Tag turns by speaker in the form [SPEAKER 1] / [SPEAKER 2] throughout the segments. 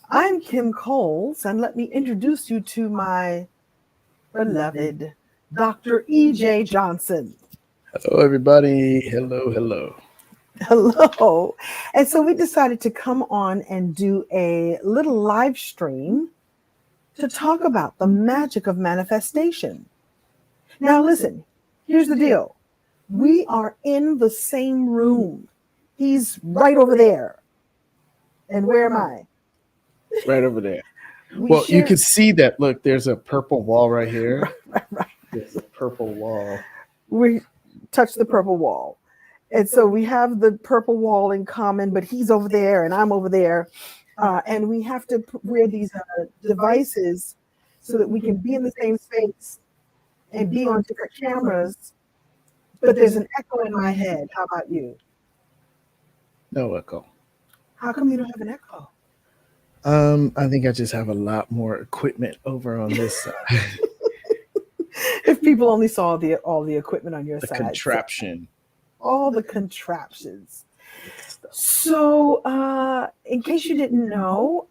[SPEAKER 1] I'm Kim Coles, and let me introduce you to my beloved Dr. E.Jaye Johnson.
[SPEAKER 2] Hello, everybody. Hello, hello.
[SPEAKER 1] Hello. And so we decided to come on and do a little live stream to talk about the magic of manifestation. Now, listen, here's the deal. We are in the same room. He's right over there. And where am I?
[SPEAKER 2] Right over there.
[SPEAKER 1] We
[SPEAKER 2] Well, you
[SPEAKER 1] share.
[SPEAKER 2] can see that. Look, there's a purple wall right here.
[SPEAKER 1] Right.
[SPEAKER 2] There's a purple wall.
[SPEAKER 1] We touch the purple wall. And so we have the purple wall in common, but he's over there and I'm over there. And we have to wear these devices so that we can be in the same space and be on different cameras. But there's an echo in my head. How about you?
[SPEAKER 2] No echo.
[SPEAKER 1] How come you don't have an echo?
[SPEAKER 2] I think I just have a lot more equipment over on this side.
[SPEAKER 1] If people only saw all the equipment on your
[SPEAKER 2] The
[SPEAKER 1] side.
[SPEAKER 2] contraption.
[SPEAKER 1] All the contraptions. So, in case you didn't know,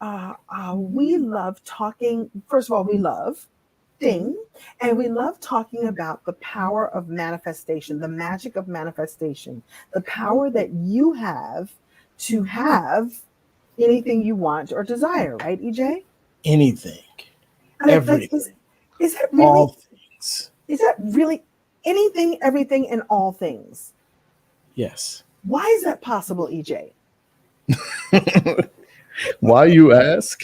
[SPEAKER 1] we love talking. First of all, we love ding, and we love talking about the power of manifestation, the magic of manifestation, the power that you have to have anything you want or desire, right, EJ?
[SPEAKER 2] Anything. Everything.
[SPEAKER 1] Is that really?
[SPEAKER 2] All things.
[SPEAKER 1] Is that really anything, everything, and all things?
[SPEAKER 2] Yes.
[SPEAKER 1] Why is that possible, EJ?
[SPEAKER 2] Why you ask?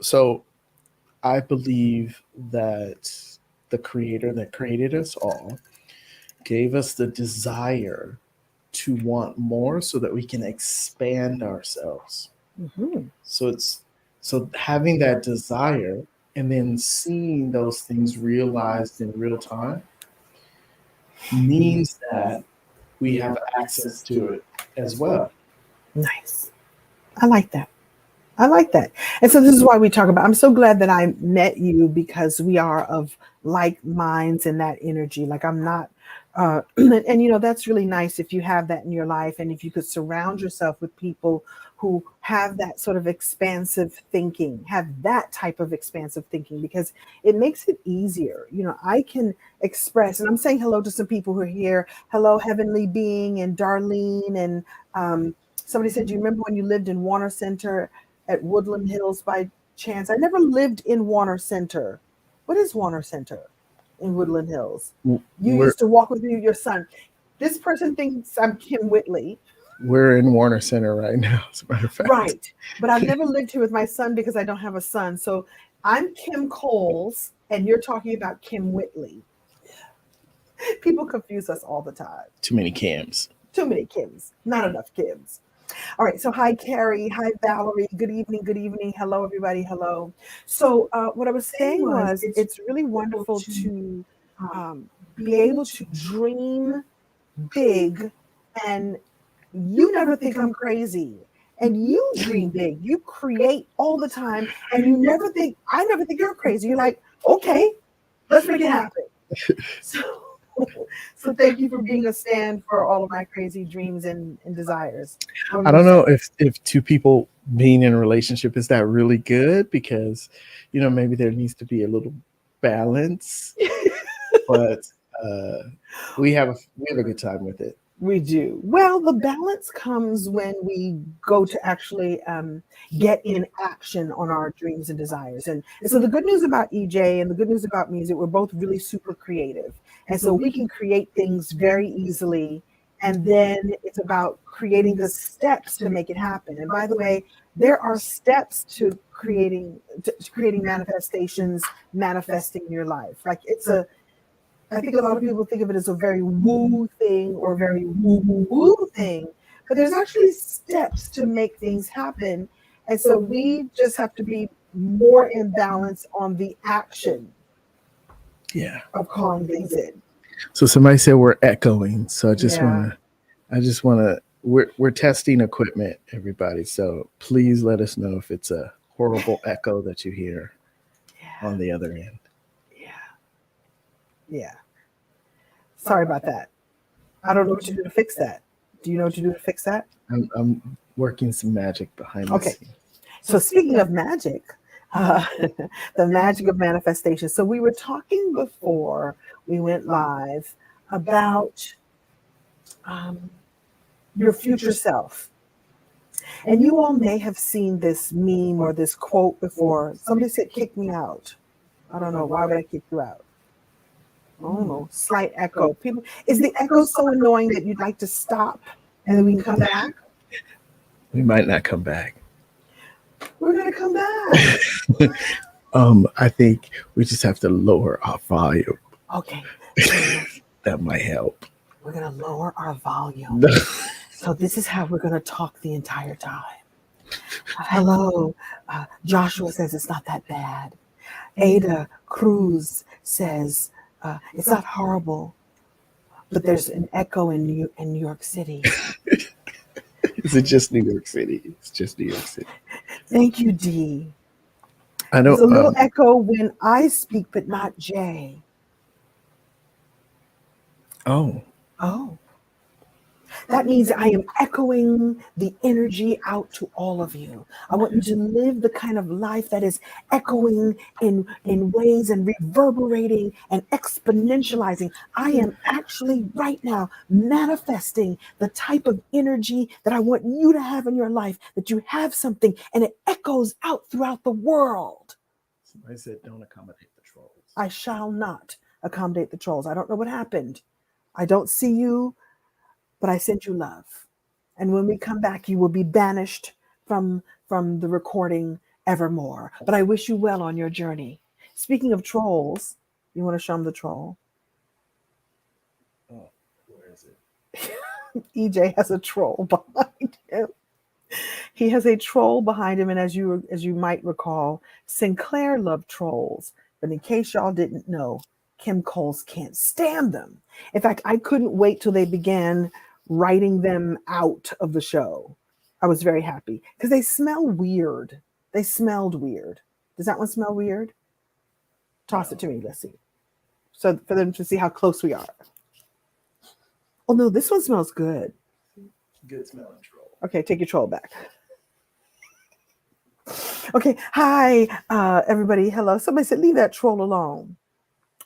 [SPEAKER 2] So I believe that the creator that created us all gave us the desire to want more so that we can expand ourselves.
[SPEAKER 1] Mm-hmm.
[SPEAKER 2] So having that desire and then seeing those things realized in real time means that we have access to it as well.
[SPEAKER 1] Nice. I like that. I like that. And so this is why we talk about, I'm so glad that I met you because we are of like minds in that energy. Like I'm not, and you know, that's really nice if you have that in your life. And if you could surround yourself with people who have that sort of expansive thinking, have that type of expansive thinking, because it makes it easier. You know, I can express, and I'm saying hello to some people who are here. Hello, Heavenly Being and Darlene. And somebody said, do you remember when you lived in Warner Center at Woodland Hills by chance? I never lived in Warner Center. What is Warner Center in Woodland Hills? You used to walk with your son. This person thinks I'm Kim Whitley.
[SPEAKER 2] We're in Warner Center right now, as a matter of fact.
[SPEAKER 1] Right. But I've never lived here with my son because I don't have a son. So I'm Kim Coles, and you're talking about Kim Whitley. People confuse us all the time.
[SPEAKER 2] Too many Kims.
[SPEAKER 1] Too many Kims. Not enough Kims. All right. So hi, Carrie. Hi, Valerie. Good evening. Good evening. Hello, everybody. Hello. So what I was saying was it's really wonderful to be able to dream big, and you never think I'm crazy. And you dream big. You create all the time, and I never think you're crazy. You're like, okay, let's make it happen. So thank you for being a stand for all of my crazy dreams and desires.
[SPEAKER 2] I don't know if two people being in a relationship is that really good, because you know maybe there needs to be a little balance, but we have a good time with it.
[SPEAKER 1] We do. Well, the balance comes when we go to actually get in action on our dreams and desires. And so the good news about EJ and the good news about me is that we're both really super creative. And so we can create things very easily. And then it's about creating the steps to make it happen. And by the way, there are steps to creating manifestations, manifesting your life. Like I think a lot of people think of it as a very woo thing or very woo thing, but there's actually steps to make things happen. And so we just have to be more in balance on the action of calling things in.
[SPEAKER 2] So somebody said we're echoing. So I just want to, we're testing equipment, everybody. So please let us know if it's a horrible echo that you hear on the other end.
[SPEAKER 1] Yeah. Sorry about that. I don't know what to do to fix that. Do you know what to do to fix that?
[SPEAKER 2] I'm working some magic behind the scenes.
[SPEAKER 1] So speaking of magic, uh, the magic of manifestation. So we were talking before we went live about um, your future self. And you all may have seen this meme or this quote before. Somebody said, kick me out. I don't know. Why would I kick you out? I don't know. Slight echo. People, is the echo so annoying that you'd like to stop and then we can come back?
[SPEAKER 2] We might not come back.
[SPEAKER 1] We're going to come back.
[SPEAKER 2] I think we just have to lower our volume.
[SPEAKER 1] Okay.
[SPEAKER 2] That might help.
[SPEAKER 1] We're going to lower our volume. So this is how we're going to talk the entire time. Hello. Joshua says it's not that bad. Ada Cruz says it's not horrible, but there's an echo in New York City.
[SPEAKER 2] Is it just New York City? It's just New York City.
[SPEAKER 1] Thank you, Dee.
[SPEAKER 2] I know.
[SPEAKER 1] There's a little echo when I speak, but not Jay.
[SPEAKER 2] Oh.
[SPEAKER 1] That means I am echoing the energy out to all of you. I want you to live the kind of life that is echoing in ways and reverberating and exponentializing. I am actually right now manifesting the type of energy that I want you to have in your life, that you have something and it echoes out throughout the world.
[SPEAKER 2] Somebody said don't accommodate the trolls.
[SPEAKER 1] I shall not accommodate the trolls. I don't know what happened. I don't see you, but I send you love. And when we come back, you will be banished from the recording evermore. But I wish you well on your journey. Speaking of trolls, you want to show them the troll?
[SPEAKER 2] Oh, where is it?
[SPEAKER 1] E.Jaye has a troll behind him. He has a troll behind him, and as you might recall, Sinclair loved trolls. But in case y'all didn't know, Kim Coles can't stand them. In fact, I couldn't wait till they began writing them out of the show. I was very happy because they smell weird. They smelled weird. Does that one smell weird? Toss it to me. Let's see. So for them to see how close we are. Oh no, this one smells good.
[SPEAKER 2] Good smelling troll.
[SPEAKER 1] Okay, take your troll back. Okay, hi, everybody. Hello. Somebody said, leave that troll alone.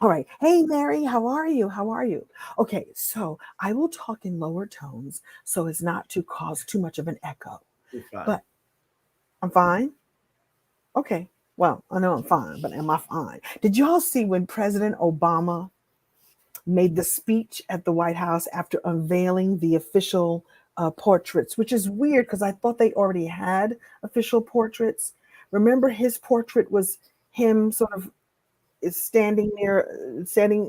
[SPEAKER 1] All right. Hey, Mary, how are you? How are you? Okay, so I will talk in lower tones so as not to cause too much of an echo.
[SPEAKER 2] You're fine.
[SPEAKER 1] But I'm fine? Okay. Well, I know I'm fine, but am I fine? Did y'all see when President Obama made the speech at the White House after unveiling the official portraits, which is weird because I thought they already had official portraits. Remember, his portrait was him sort of standing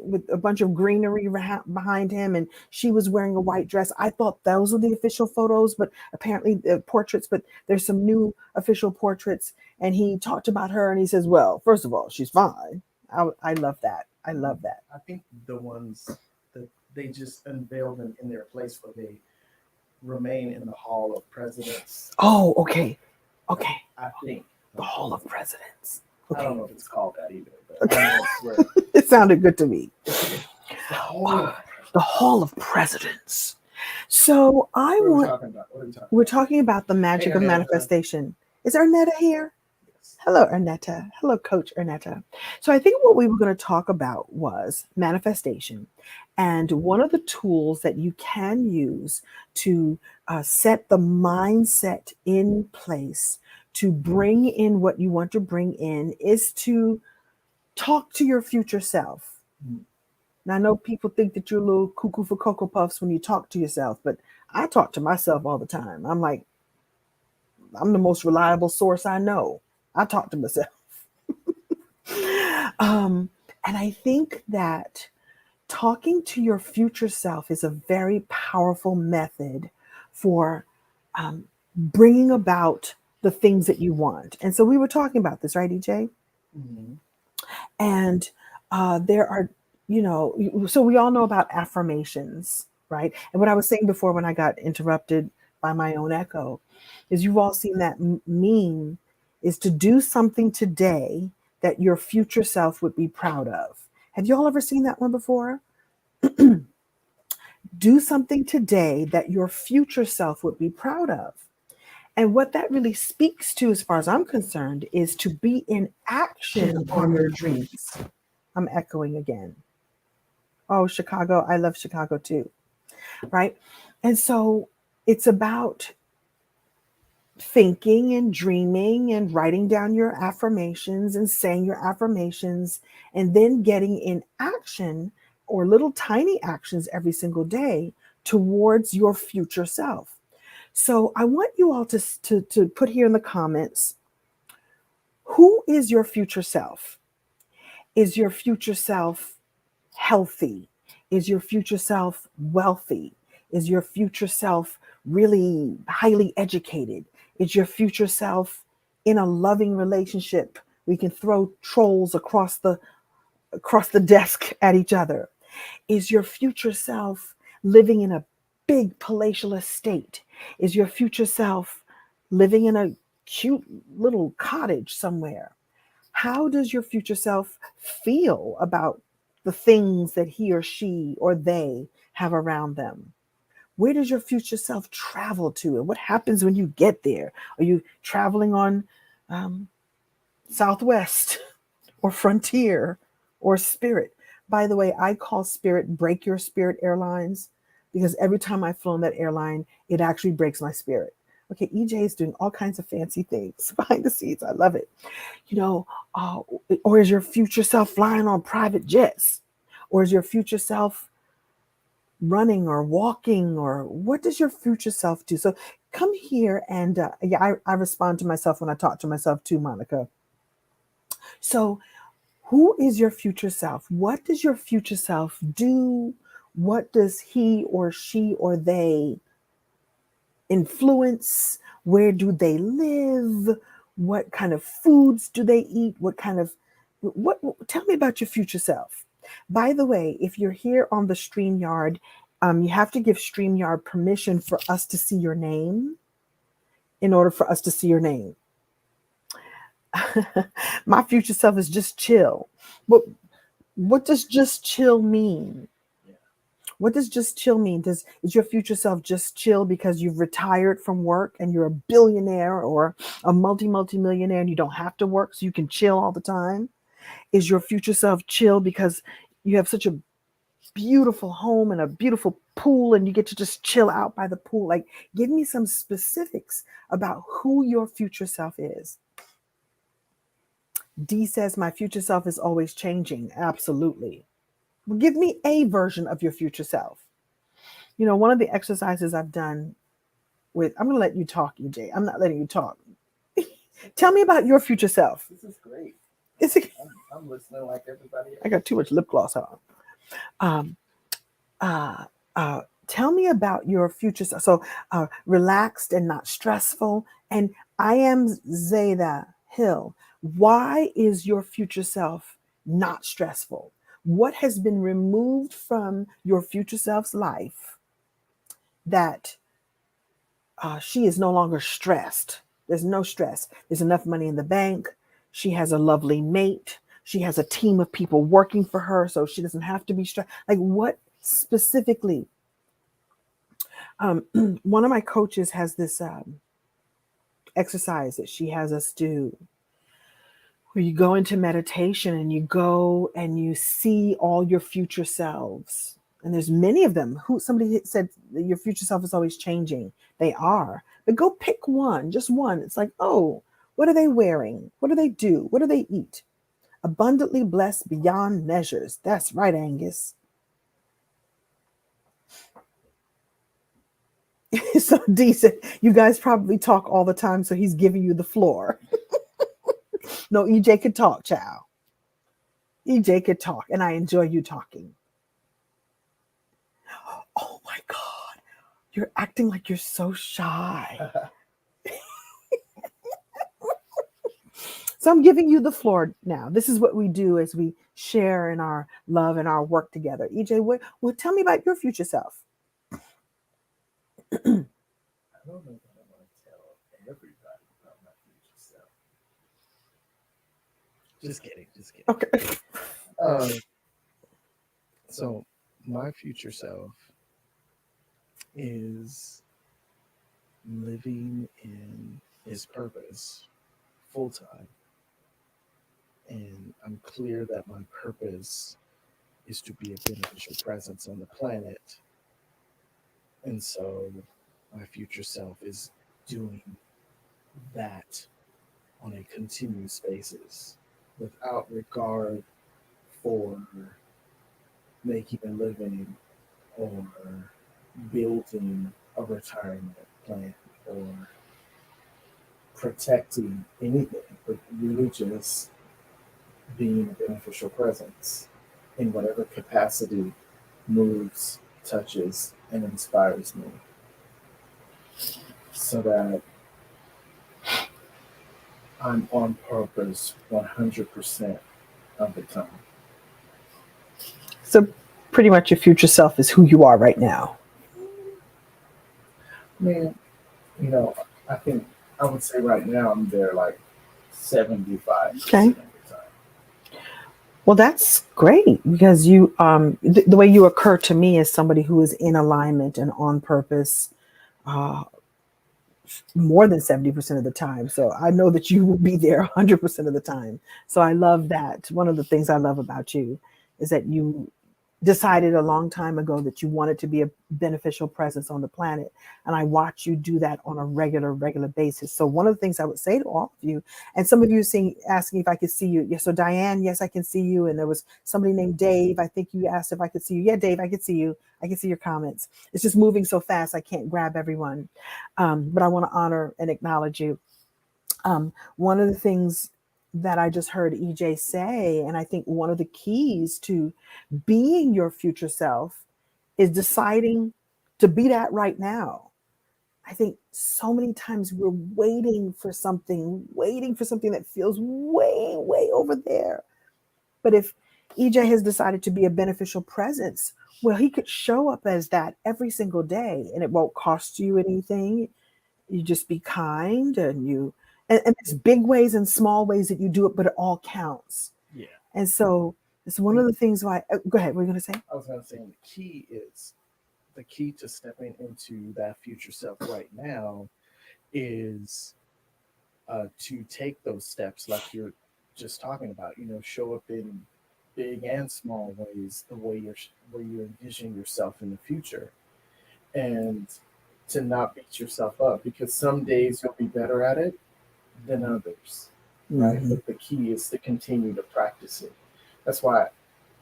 [SPEAKER 1] with a bunch of greenery behind him, and she was wearing a white dress. I thought those were the official photos, but apparently the portraits, but there's some new official portraits, and he talked about her, and he says, well, first of all, she's fine. I love that. I love that.
[SPEAKER 2] I think the ones that they just unveiled them in their place where they remain in the Hall of Presidents.
[SPEAKER 1] Oh, okay.
[SPEAKER 2] I think
[SPEAKER 1] the Hall of Presidents.
[SPEAKER 2] Okay. I don't know if it's called that either, but I swear.
[SPEAKER 1] It sounded good to me.
[SPEAKER 2] The
[SPEAKER 1] Hall of Presidents. So we're talking about the magic of manifestation. Is Ernetta here? Yes. Hello, Ernetta. Hello, Coach Ernetta. So I think what we were going to talk about was manifestation. And one of the tools that you can use to set the mindset in place to bring in what you want to bring in is to talk to your future self. Now, I know people think that you're a little cuckoo for Cocoa Puffs when you talk to yourself, but I talk to myself all the time. I'm like, I'm the most reliable source I know. I talk to myself. And I think that talking to your future self is a very powerful method for bringing about the things that you want. And so we were talking about this, right, E.Jaye?
[SPEAKER 2] Mm-hmm.
[SPEAKER 1] And there are, so we all know about affirmations, right? And what I was saying before when I got interrupted by my own echo is you've all seen that meme is to do something today that your future self would be proud of. Have you all ever seen that one before? Do something today that your future self would be proud of. And what that really speaks to, as far as I'm concerned, is to be in action on your dreams. I'm echoing again. Oh, Chicago. I love Chicago too. Right. And so it's about thinking and dreaming and writing down your affirmations and saying your affirmations and then getting in action or little tiny actions every single day towards your future self. So I want you all to put here in the comments, who is your future self? Is your future self healthy? Is your future self wealthy? Is your future self really highly educated? Is your future self in a loving relationship? We can throw trolls across the desk at each other. Is your future self living in a big palatial estate? Is your future self living in a cute little cottage somewhere? How does your future self feel about the things that he or she or they have around them? Where does your future self travel to? And what happens when you get there? Are you traveling on um, Southwest or Frontier or Spirit? By the way, I call Spirit Break Your Spirit Airlines because every time I've flown that airline, it actually breaks my spirit. Okay, E.Jaye is doing all kinds of fancy things behind the scenes. I love it. You know, uh, or is your future self flying on private jets? Or is your future self running or walking? Or what does your future self do? So come here and yeah, I respond to myself when I talk to myself too, Monica. So who is your future self? What does your future self do? What does he or she or they influence? Where do they live? What kind of foods do they eat? What tell me about your future self. By the way, if you're here on the StreamYard, you have to give StreamYard permission for us to see your name in order for us to see your name. My future self is just chill. What does just chill mean? What does just chill mean? Is your future self just chill because you've retired from work and you're a billionaire or a multi-millionaire and you don't have to work so you can chill all the time? Is your future self chill because you have such a beautiful home and a beautiful pool and you get to just chill out by the pool? Like, give me some specifics about who your future self is. D says, my future self is always changing. Absolutely. Well, give me a version of your future self. You know, one of the exercises I've done I'm going to let you talk, E.Jaye. I'm not letting you talk. Tell me about your future self.
[SPEAKER 2] This is great.
[SPEAKER 1] It's a,
[SPEAKER 2] I'm listening like everybody else.
[SPEAKER 1] I got too much lip gloss on. Um, tell me about your future self. So, relaxed and not stressful. And I am Zayda Hill. Why is your future self not stressful? What has been removed from your future self's life that she is no longer stressed? There's no stress. There's enough money in the bank. She has a lovely mate. She has a team of people working for her, so she doesn't have to be stressed. Like, what specifically? One of my coaches has this exercise that she has us do where you go into meditation and you go and you see all your future selves. And there's many of them. Somebody said that your future self is always changing. They are. But go pick one, just one. It's like, oh, what are they wearing? What do they do? What do they eat? Abundantly blessed beyond measures. That's right, Angus. So D said, you guys probably talk all the time, so he's giving you the floor. No, E.Jaye could talk, child. E.Jaye could talk, and I enjoy you talking. Oh my God, you're acting like you're so shy. So I'm giving you the floor now. This is what we do as we share in our love and our work together. E.Jaye, tell me about your future self.
[SPEAKER 2] I don't know that I want to tell everybody about my future self. Just kidding. Just kidding.
[SPEAKER 1] Okay.
[SPEAKER 2] So my future self is living in his purpose full time. And I'm clear that my purpose is to be a beneficial presence on the planet. And so my future self is doing that on a continuous basis without regard for making a living or building a retirement plan or protecting anything, but really just being a beneficial presence in whatever capacity moves, touches, and inspires me so that I'm on purpose 100% of the time.
[SPEAKER 1] So pretty much your future self is who you are right now.
[SPEAKER 2] Man, you know, I think I would say right now I'm there like 75%
[SPEAKER 1] Okay.
[SPEAKER 2] of the time.
[SPEAKER 1] Well, that's great because you, the way you occur to me as somebody who is in alignment and on purpose, uh, more than 70% of the time. So I know that you will be there 100% of the time. So I love that. One of the things I love about you is that you decided a long time ago that you wanted to be a beneficial presence on the planet, and I watch you do that on a regular basis. So one of the things I would say to all of you, and some of you saying, asking if I could see you. Yes, so Diane, yes, I can see you. And there was somebody named Dave, I think you asked if I could see you. Yeah, Dave, I could see you. I can see your comments. It's just moving so fast I can't grab everyone. But I want to honor and acknowledge you. One of the things that I just heard E.Jaye say, and I think one of the keys to being your future self is deciding to be that right now. I think so many times we're waiting for something that feels way over there. But if EJ has decided to be a beneficial presence, well, he could show up as that every single day and it won't cost you anything. You just be kind and there's big ways and small ways that you do it, but it all counts.
[SPEAKER 2] Yeah.
[SPEAKER 1] And so it's one of the things why, go ahead, what are you going to say?
[SPEAKER 2] I was going to say the key to stepping into that future self right now is to take those steps like you're just talking about. You know, show up in big and small ways, the way where you envision yourself in the future, and to not beat yourself up because some days you'll be better at it than others, right?
[SPEAKER 1] Mm-hmm.
[SPEAKER 2] But the key is to continue to practice it. That's why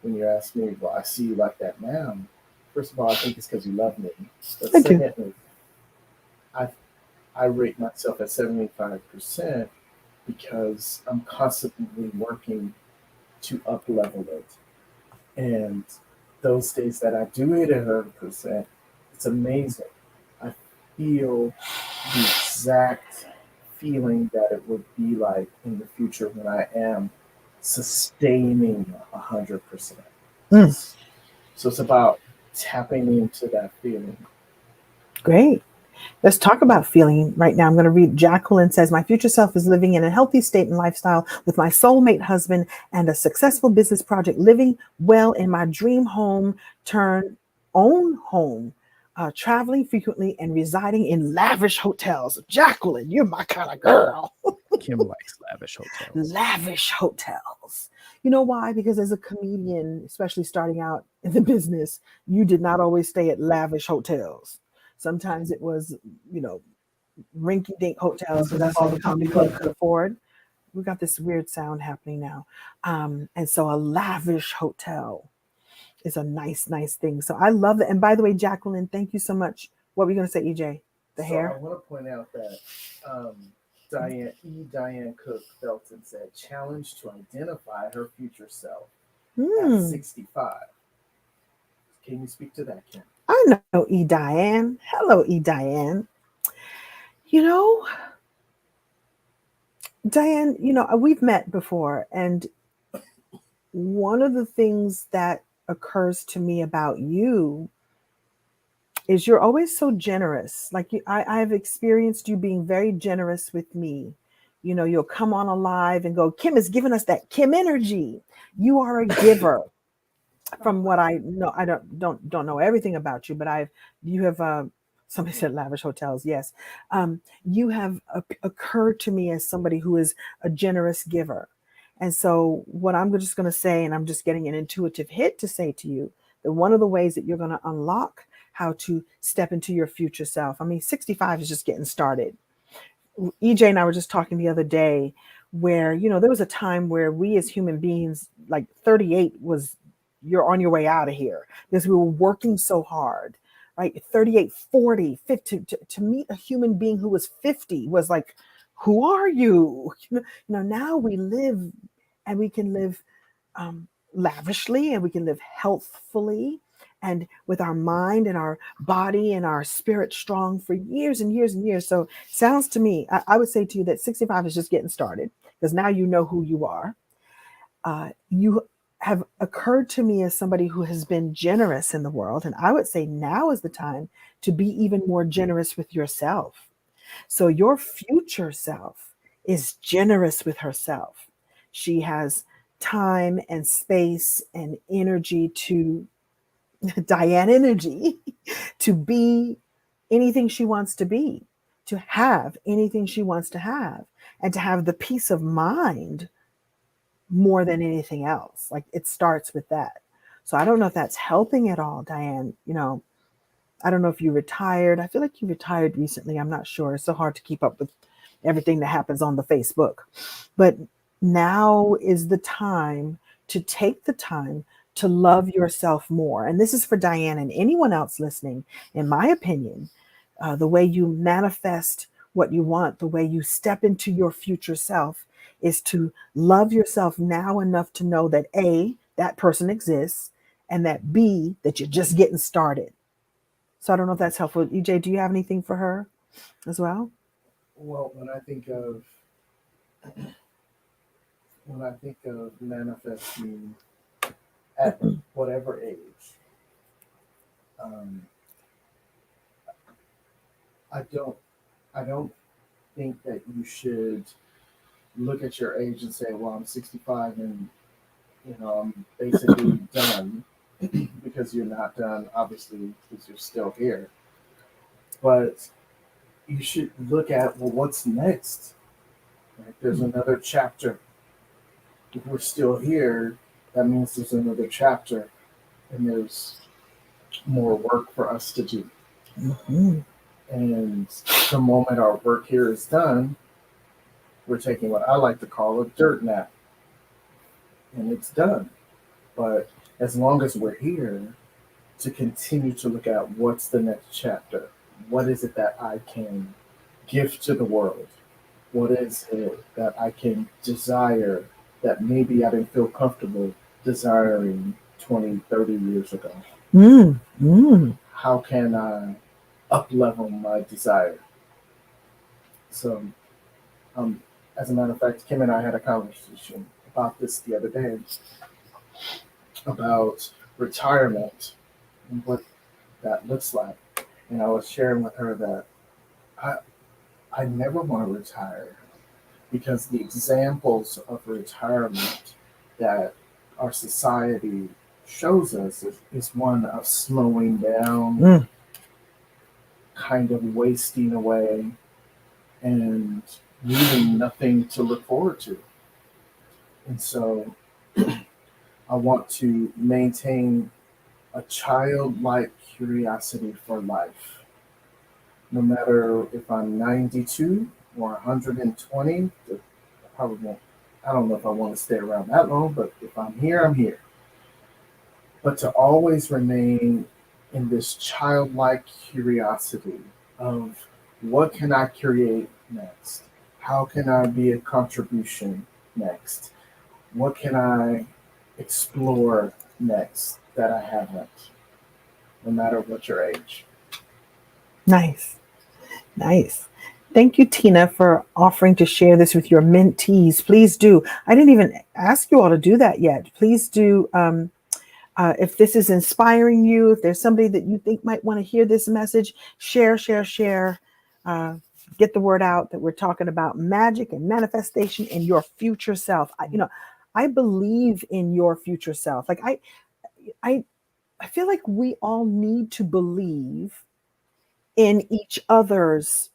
[SPEAKER 2] when you ask me, well, I see you like that now. First of all, I think it's because you love me. But
[SPEAKER 1] I do.
[SPEAKER 2] secondly, I I rate myself at 75% because I'm constantly working to up level it. And those days that I do it at 100%, it's amazing. I feel the exact feeling that it would be like in the future when I am sustaining 100%.
[SPEAKER 1] Mm,
[SPEAKER 2] So it's about tapping into that feeling.
[SPEAKER 1] great. Let's talk about feeling right now. I'm going to read. Jacqueline says, my future self is living in a healthy state and lifestyle with my soulmate husband and a successful business project, living well in my dream home, turn own home, traveling frequently and residing in lavish hotels. Jacqueline, you're my kind of girl.
[SPEAKER 2] Kim likes lavish hotels.
[SPEAKER 1] Lavish hotels. You know why? Because as a comedian, especially starting out in the business, you did not always stay at lavish hotels. Sometimes it was, you know, rinky dink hotels because that's all the comedy club could afford. We got this weird sound happening now. And so a lavish hotel is a nice thing. So I love it. And by the way, Jacqueline, thank you so much. What were you going to say, EJ? The
[SPEAKER 2] So I
[SPEAKER 1] hair?
[SPEAKER 2] want to point out that Diane Cook Felton said, challenge to identify her future self at
[SPEAKER 1] Hmm.
[SPEAKER 2] 65. Can you speak to that, Kim?
[SPEAKER 1] I know E. Diane. Hello, E. Diane. You know, Diane, we've met before, and one of the things that occurs to me about you is you're always so generous. Like I've experienced you being very generous with me. You'll come on alive and go, Kim is giving us that Kim energy. You are a giver. From what I know, I don't know everything about you, but you have Somebody said lavish hotels. Yes. You have occurred to me as somebody who is a generous giver. And so, what I'm just going to say, and I'm just getting an intuitive hit to say to you, that one of the ways that you're going to unlock how to step into your future self. I mean, 65 is just getting started. EJ and I were just talking the other day where, there was a time where we as human beings, like 38 was, you're on your way out of here because we were working so hard, right? 38, 40, 50, to meet a human being who was 50 was like, who are you? Now we live and we can live lavishly and we can live healthfully and with our mind and our body and our spirit strong for years and years and years. So sounds to me, I would say to you that 65 is just getting started because now you know who you are. You have occurred to me as somebody who has been generous in the world. And I would say now is the time to be even more generous with yourself. So your future self is generous with herself. She has time and space and energy to Diane energy to be anything she wants to be, to have anything she wants to have, and to have the peace of mind more than anything else. Like it starts with that. So I don't know if that's helping at all, Diane. I don't know if you retired. I feel like you retired recently. I'm not sure. It's so hard to keep up with everything that happens on the Facebook. But now is the time to take the time to love yourself more. And this is for Diane and anyone else listening. In my opinion, the way you manifest what you want, the way you step into your future self is to love yourself now enough to know that A, that person exists, and that B, that you're just getting started. So I don't know if that's helpful. EJ, do you have anything for her as well?
[SPEAKER 2] Well, when I think of manifesting at whatever age, um, I don't I don't think that you should look at your age and say, "Well, I'm 65 and I'm basically done," because you're not done, obviously, because you're still here. But you should look at, well, what's next? Right? There's another chapter. If we're still here, that means there's another chapter, and there's more work for us to do.
[SPEAKER 1] Mhm.
[SPEAKER 2] And the moment our work here is done, we're taking what I like to call a dirt nap, and it's done. But as long as we're here, to continue to look at what's the next chapter, what is it that I can give to the world? What is it that I can desire that maybe I didn't feel comfortable desiring 20, 30 years ago?
[SPEAKER 1] Mm, mm.
[SPEAKER 2] How can I up level my desire? So, um, as a matter of fact, Kim and I had a conversation about this the other day about retirement and what that looks like. And I was sharing with her that I, I never want to retire because the examples of retirement that our society shows us is one of slowing down,
[SPEAKER 1] Mm.
[SPEAKER 2] kind of wasting away, and really nothing to look forward to. And so I want to maintain a childlike curiosity for life. No matter if I'm 92 or 120, I probably won't. I don't know if I want to stay around that long, but if I'm here, I'm here. But to always remain in this childlike curiosity of what can I create next? How can I be a contribution next? What can I explore next that I haven't, no matter what your age?
[SPEAKER 1] Nice. Nice. Thank you, Tina, for offering to share this with your mentees. Please do. I didn't even ask you all to do that yet. Please do. If this is inspiring you, if there's somebody that you think might want to hear this message, share, share, share. Uh, get the word out that we're talking about magic and manifestation in your future self. I believe in your future self. Like I, I feel like we all need to believe in each other's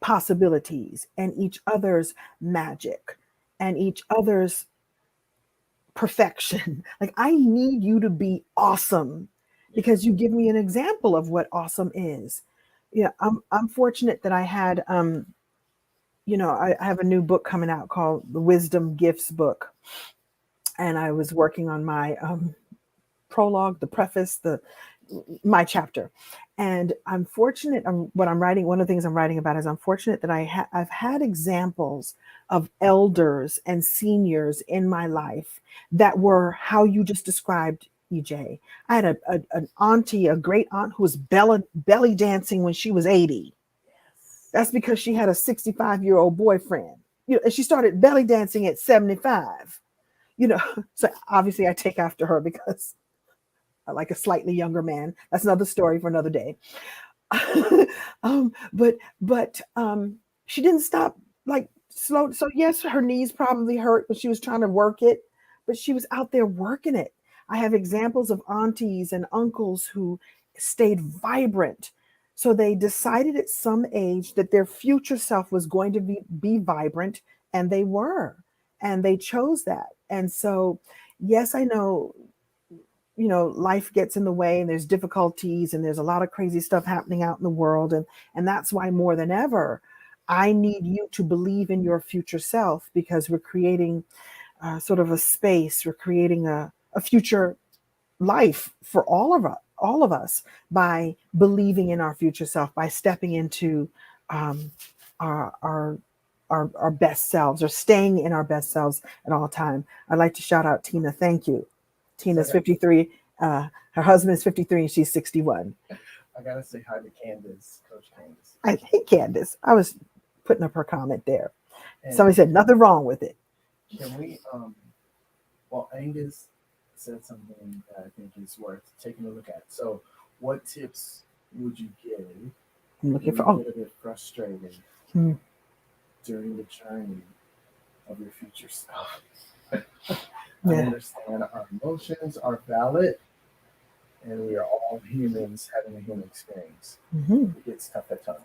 [SPEAKER 1] possibilities and each other's magic and each other's perfection. Like, I need you to be awesome because you give me an example of what awesome is. Yeah, I'm fortunate that I had I have a new book coming out called the Wisdom Gifts book, and I was working on my prologue, the preface, the my chapter. And I'm fortunate. What I'm writing, one of the things I'm writing about is I'm fortunate that I've had examples of elders and seniors in my life that were how you just described, EJ. I had an auntie, a great aunt, who was belly dancing when she was 80. That's because she had a 65-year-old boyfriend. And she started belly dancing at 75. So obviously I take after her because I like a slightly younger man. That's another story for another day. But she didn't stop, like, slow. So yes, her knees probably hurt when she was trying to work it, but she was out there working it. I have examples of aunties and uncles who stayed vibrant. So they decided at some age that their future self was going to be vibrant, and they were, and they chose that. And so, yes, I know, life gets in the way and there's difficulties and there's a lot of crazy stuff happening out in the world. And that's why more than ever, I need you to believe in your future self, because we're creating sort of a space, we're creating a future life for all of us by believing in our future self, by stepping into um, our, our our best selves, or staying in our best selves at all time. I'd like to shout out Tina. Thank you. Tina's 53. Her husband is 53 and she's 61.
[SPEAKER 2] I gotta say hi to Candace, Coach Candace.
[SPEAKER 1] I hate Candace. I was putting up her comment there. And somebody said nothing wrong with it.
[SPEAKER 2] Can we well, Angus said something that I think is worth taking a look at. So what tips would you give
[SPEAKER 1] I'm looking for
[SPEAKER 2] get a bit frustrated during the journey of your future self? I understand our emotions are valid, and we are all humans having a human experience. It gets tough at times.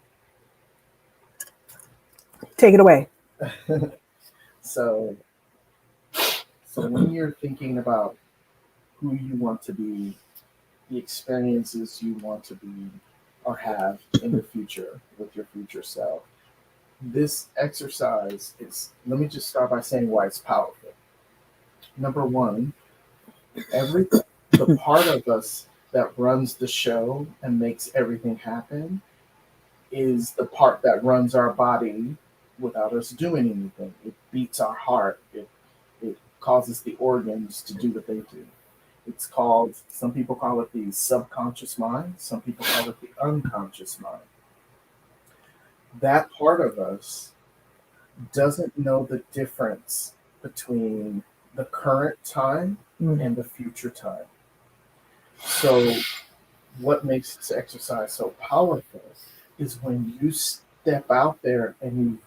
[SPEAKER 1] Take it away.
[SPEAKER 2] So when you're thinking about who you want to be, the experiences you want to be or have in the future with your future self, this exercise is, let me just start by saying why it's powerful. Number one, the part of us that runs the show and makes everything happen is the part that runs our body without us doing anything. It beats our heart. It causes the organs to do what they do. It's called, some people call it the subconscious mind. Some people call it the unconscious mind. That part of us doesn't know the difference between the current time and the future time. So what makes this exercise so powerful is when you step out there and you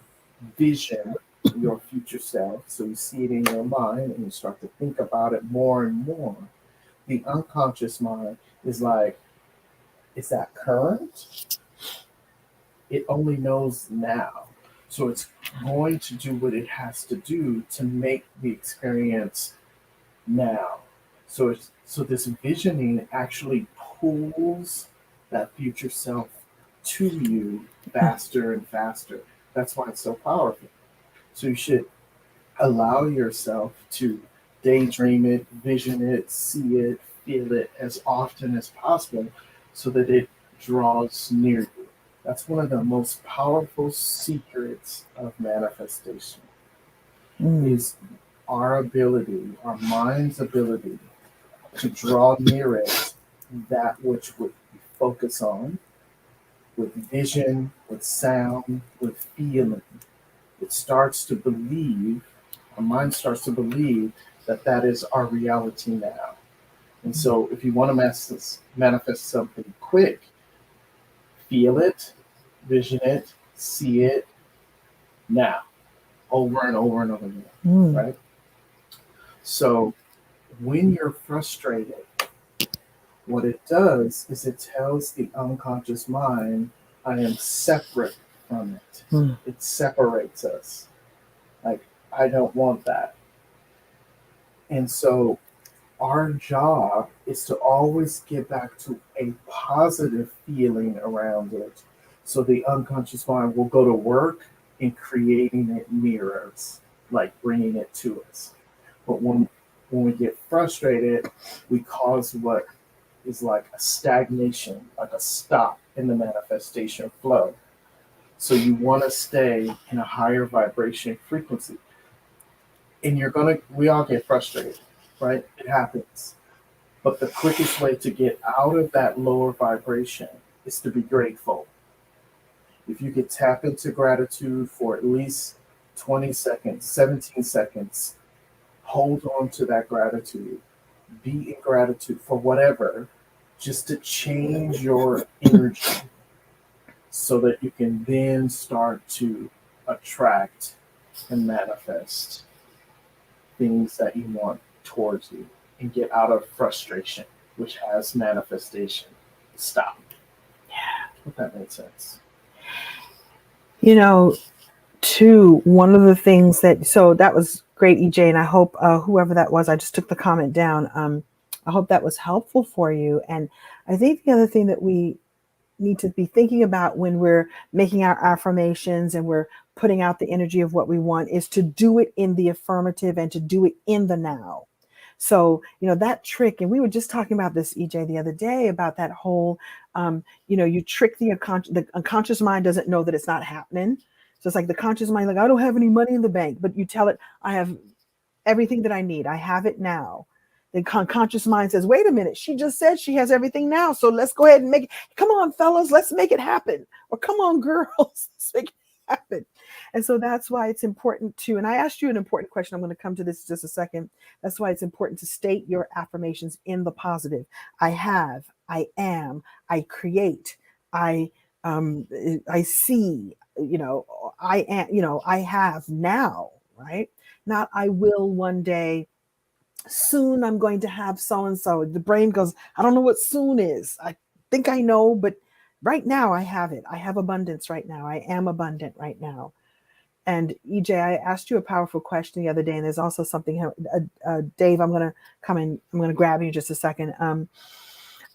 [SPEAKER 2] vision your future self, so you see it in your mind and you start to think about it more and more. The unconscious mind is like, is that current? It only knows now. So it's going to do what it has to do to make the experience now. So this visioning actually pulls that future self to you faster and faster. That's why it's so powerful. So you should allow yourself to daydream it, vision it, see it, feel it as often as possible so that it draws near you. That's one of the most powerful secrets of manifestation is our ability, our mind's ability to draw near it that which we focus on with vision, with sound, with feeling. It starts to believe, our mind starts to believe that that is our reality now. And so if you want to manifest something quick, feel it, vision it, see it now, over and over and over again, right? So when you're frustrated, What it does is it tells the unconscious mind, I am separate from it.
[SPEAKER 1] Mm.
[SPEAKER 2] It separates us. Like, I don't want that. And so our job is to always get back to a positive feeling around it. So the unconscious mind will go to work in creating it mirrors, like bringing it to us. But when we get frustrated, we cause what is like a stagnation, like a stop in the manifestation flow. So you want to stay in a higher vibration frequency. And we all get frustrated, right? It happens. But the quickest way to get out of that lower vibration is to be grateful. If you could tap into gratitude for at least 20 seconds, 17 seconds, hold on to that gratitude, be in gratitude for whatever, just to change your energy so that you can then start to attract and manifest things that you want towards you and get out of frustration, which has manifestation. Stop. If that makes sense.
[SPEAKER 1] You know, too, one of the things that, so that was great, EJ, and I hope whoever that was, I just took the comment down. I hope that was helpful for you. And I think the other thing that we need to be thinking about when we're making our affirmations and we're putting out the energy of what we want is to do it in the affirmative and to do it in the now. So, that trick, and we were just talking about this, EJ, the other day about that whole, you trick the unconscious mind doesn't know that it's not happening. So it's like the conscious mind, like, I don't have any money in the bank, but you tell it, I have everything that I need. I have it now. The conscious mind says, wait a minute, she just said she has everything now. So let's go ahead and make it. Come on, fellas, let's make it happen. Or come on, girls, let's make it happen. And so that's why it's important to, and I asked you an important question. I'm going to come to this in just a second. That's why it's important to state your affirmations in the positive. I have, I am, I create, I I see, I am, I have now, right? Not I will one day. Soon I'm going to have so and so. The brain goes, I don't know what soon is. I think I know, but right now I have it. I have abundance right now. I am abundant right now. And EJ, I asked you a powerful question the other day, and there's also something, Dave. I'm gonna come in. I'm gonna grab you in just a second.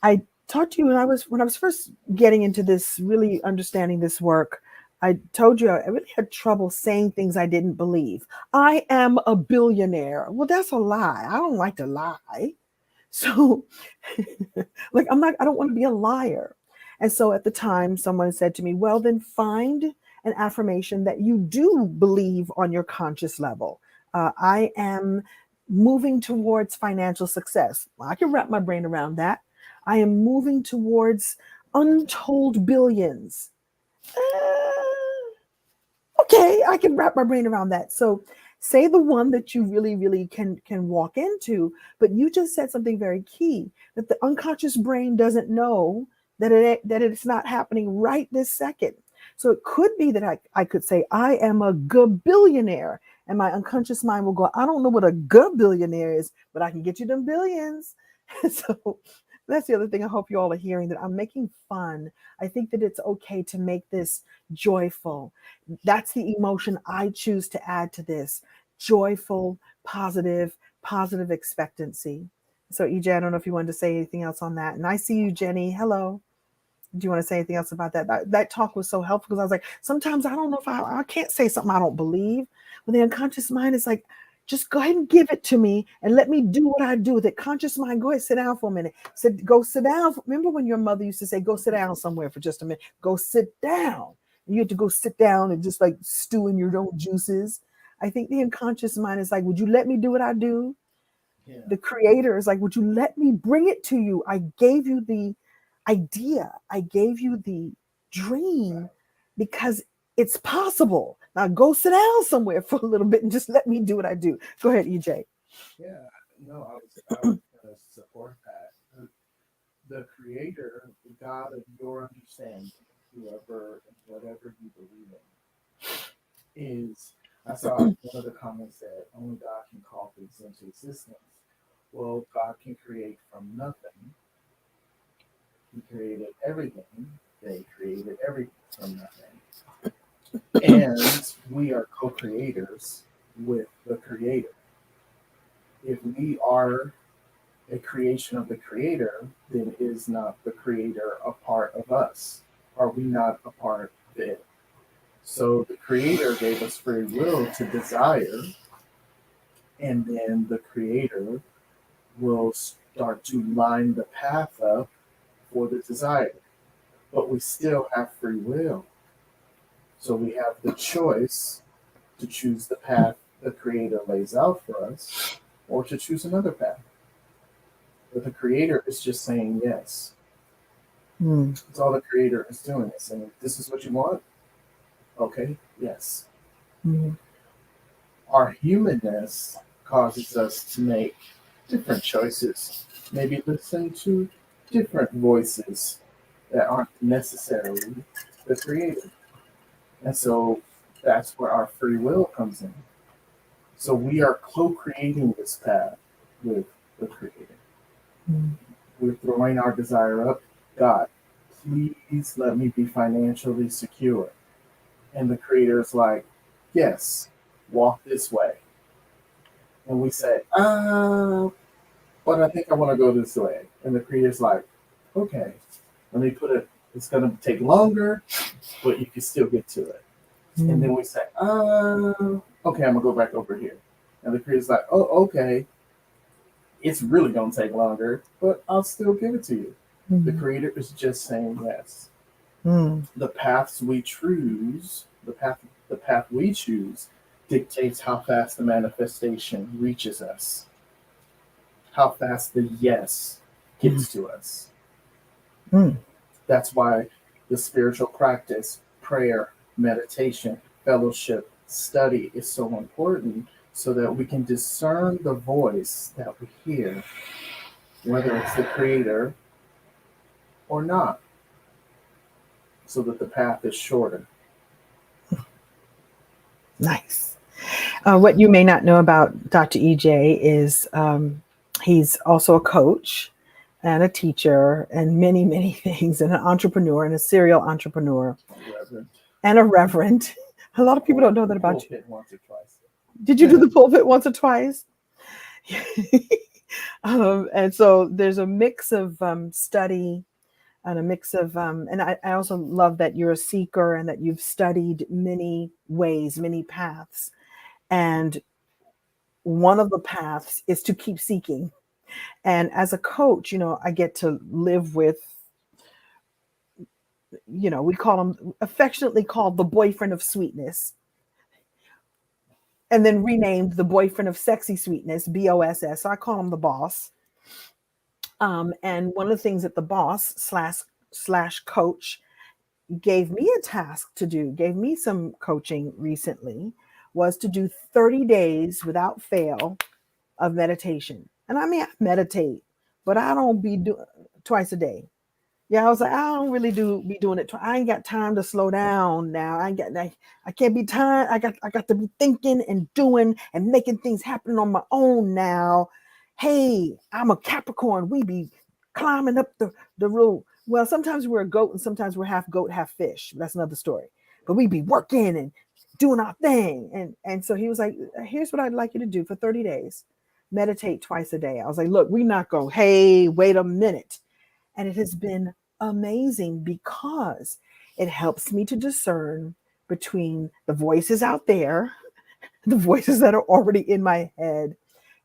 [SPEAKER 1] I talked to you when I was first getting into this, really understanding this work. I told you I really had trouble saying things I didn't believe. I am a billionaire. Well, that's a lie. I don't like to lie. So, like, I don't want to be a liar. And so at the time, someone said to me, well, then find an affirmation that you do believe on your conscious level. I am moving towards financial success. Well, I can wrap my brain around that. I am moving towards untold billions. Okay, I can wrap my brain around that. So say the one that you really, really can walk into, but you just said something very key, that the unconscious brain doesn't know that it's not happening right this second. So it could be that I could say, I am a billionaire. And my unconscious mind will go, I don't know what a billionaire is, but I can get you them billions. So that's the other thing I hope you all are hearing, that I'm making fun. I think that it's okay to make this joyful. That's the emotion I choose to add to this: joyful, positive expectancy. So, EJ, I don't know if you wanted to say anything else on that. And I see you, Jenny. Hello. Do you want to say anything else about that? That talk was so helpful, because I was like, sometimes I don't know if I can't say something I don't believe. But the unconscious mind is like, just go ahead and give it to me and let me do what I do with it. Conscious mind, go ahead, sit down for a minute. Go sit down. Remember when your mother used to say, go sit down somewhere for just a minute? Go sit down. You had to go sit down and just like stew in your own juices. I think the unconscious mind is like, would you let me do what I do?
[SPEAKER 2] Yeah.
[SPEAKER 1] The creator is like, would you let me bring it to you? I gave you the idea, I gave you the dream, because it's possible. Now go sit down somewhere for a little bit and just let me do what I do. Go ahead, EJ.
[SPEAKER 2] Yeah. No, I was going to support that. The creator, the God of your understanding, whoever and whatever you believe in, is. I saw one of the comments said only God can call things into existence. Well, God can create from nothing, He created everything. They created everything from nothing. And we are co creators with the Creator. If we are a creation of the Creator, then is not the Creator a part of us? Are we not a part of it? So the Creator gave us free will to desire, and then the Creator will start to line the path up for the desire. But we still have free will. So we have the choice to choose the path the Creator lays out for us or to choose another path. But the Creator is just saying yes.
[SPEAKER 1] Mm.
[SPEAKER 2] That's all the Creator is doing, is saying, this is what you want? Okay, yes.
[SPEAKER 1] Mm.
[SPEAKER 2] Our humanness causes us to make different choices, maybe listen to different voices that aren't necessarily the Creator. And so that's where our free will comes in. So we are co creating this path with the Creator.
[SPEAKER 1] Mm.
[SPEAKER 2] We're throwing our desire up. God, please let me be financially secure. And the Creator is like, yes, walk this way. And we say, but I think I want to go this way. And the Creator's like, okay, let me put it, it's going to take longer, but you can still get to it. And then
[SPEAKER 1] Mm.
[SPEAKER 2] we say, okay, I'm going to go back over here. And the Creator's like, oh, okay, it's really going to take longer, but I'll still give it to you. The
[SPEAKER 1] Mm.
[SPEAKER 2] Creator is just saying yes.
[SPEAKER 1] Mm.
[SPEAKER 2] The paths we choose, the path we choose, dictates how fast the manifestation reaches us, how fast the yes
[SPEAKER 1] Mm.
[SPEAKER 2] gets to us.
[SPEAKER 1] Mm.
[SPEAKER 2] That's why the spiritual practice, prayer, meditation, fellowship, study is so important so that we can discern the voice that we hear, whether it's the Creator or not, so that the path is shorter.
[SPEAKER 1] Nice. What you may not know about Dr. E.Jaye is he's also a coach and a teacher and many, many things, and an entrepreneur and a serial entrepreneur
[SPEAKER 2] Reverend.
[SPEAKER 1] and a reverend. A lot of people
[SPEAKER 2] Or
[SPEAKER 1] don't know
[SPEAKER 2] the
[SPEAKER 1] that about you.
[SPEAKER 2] pulpit once or twice.
[SPEAKER 1] Did you do the pulpit once or twice? And so there's a mix of study and a mix of, and I also love that you're a seeker and that you've studied many ways, many paths. And one of the paths is to keep seeking. And as a coach, I get to live with, we call him affectionately called the boyfriend of sweetness, and then renamed the boyfriend of sexy sweetness, BOSS. So I call him the boss. And one of the things that the boss slash coach gave me a task to do, gave me some coaching recently, was to do 30 days without fail of meditation. And I mean, I meditate, but I don't be doing twice a day. Yeah, I was like, I don't really do be doing it. I ain't got time to slow down now. I can't be time. I got to be thinking and doing and making things happen on my own now. Hey, I'm a Capricorn. We be climbing up the road. Well, sometimes we're a goat and sometimes we're half goat, half fish. That's another story. But we be working and doing our thing. And so he was like, here's what I'd like you to do for 30 days. Meditate twice a day. I was like, look, we not going, hey, wait a minute. And it has been amazing because it helps me to discern between the voices out there, the voices that are already in my head,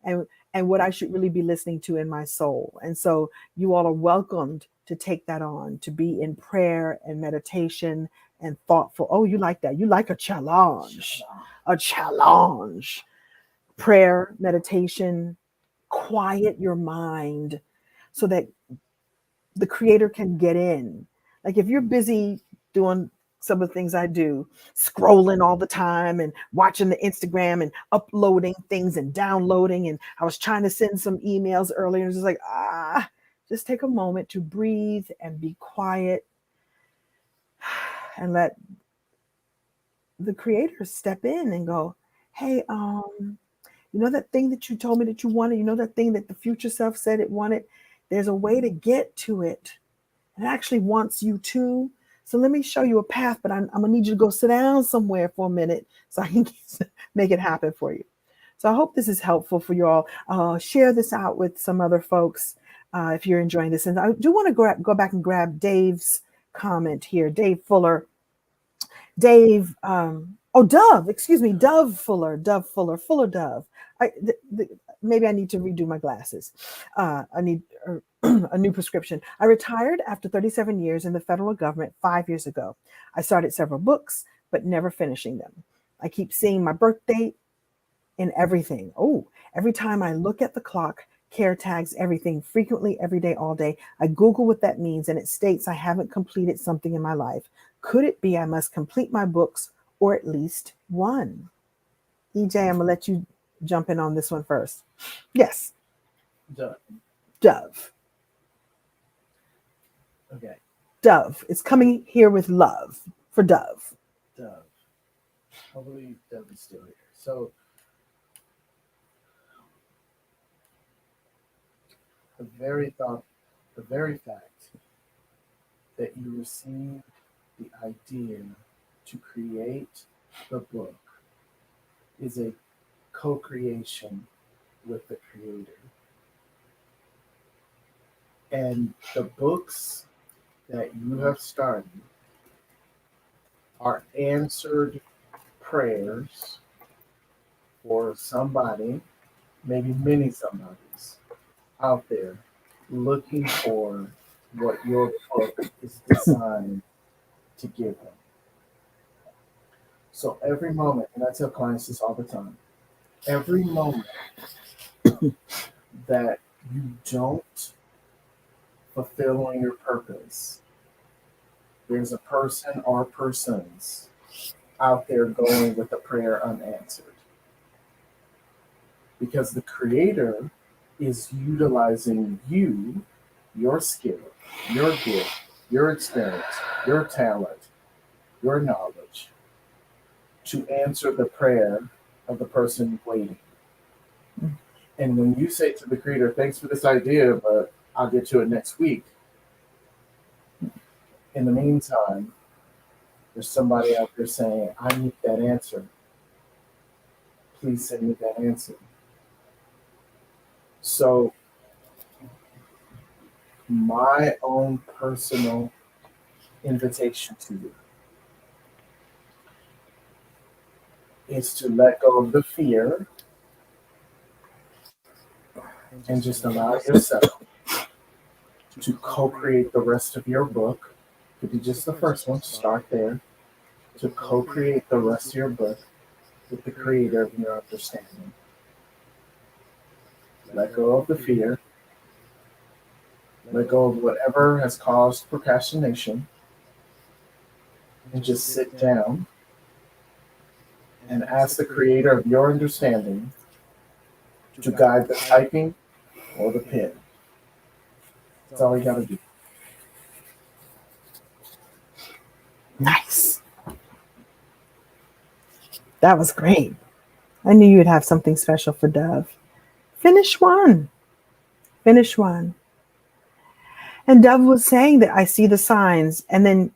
[SPEAKER 1] and what I should really be listening to in my soul. And so you all are welcomed to take that on, to be in prayer and meditation and thoughtful. Oh, you like that. You like a challenge. A challenge. Prayer, meditation, quiet your mind so that the creator can get in. Like if you're busy doing some of the things I do, scrolling all the time and watching the Instagram and uploading things and downloading. And I was trying to send some emails earlier and it's just like, just take a moment to breathe and be quiet and let the creator step in and go, hey, that thing that you told me that you wanted, that thing that the future self said it wanted, there's a way to get to it. and it actually wants you to. So let me show you a path, but I'm gonna need you to go sit down somewhere for a minute so I can make it happen for you. So I hope this is helpful for you all. Share this out with some other folks if you're enjoying this. And I do want to go back and grab Dave's comment here. Dave Fuller. Dove, excuse me, Dove Fuller, Fuller Dove. Maybe I need to redo my glasses. I need a new prescription. I retired after 37 years in the federal government 5 years ago. I started several books, but never finishing them. I keep seeing my birth date in everything. Oh, every time I look at the clock, care tags everything frequently, every day, all day. I Google what that means and it states I haven't completed something in my life. Could it be I must complete my books or at least one? E.Jaye, I'm going to let you jump in on this one first. Yes.
[SPEAKER 2] Done.
[SPEAKER 1] Dove.
[SPEAKER 2] Okay.
[SPEAKER 1] Dove. It's coming here with love for Dove.
[SPEAKER 2] Dove. I believe Dove is still here. So the very fact that you received the idea to create the book is a co-creation with the creator. And the books that you have started are answered prayers for somebody, maybe many somebodies out there looking for what your book is designed to give them. So every moment, and I tell clients this all the time, every moment that you don't fulfill on your purpose, there's a person or persons out there going with a prayer unanswered. Because the creator is utilizing you, your skill, your gift, your experience, your talent, your knowledge to answer the prayer of the person waiting. And when you say to the creator, thanks for this idea, but I'll get to it next week. In the meantime, there's somebody out there saying, I need that answer. Please send me that answer. So my own personal invitation to you is to let go of the fear and just allow yourself to co-create the rest of your book. Could be just the first one, start there. To co-create the rest of your book with the creator of your understanding. Let go of the fear. Let go of whatever has caused procrastination. And just sit down and ask the creator of your understanding to guide the typing or the pen. That's all you got to do.
[SPEAKER 1] Nice. That was great. I knew you'd have something special for Dove. Finish one. Finish one. And Dove was saying that I see the signs. And then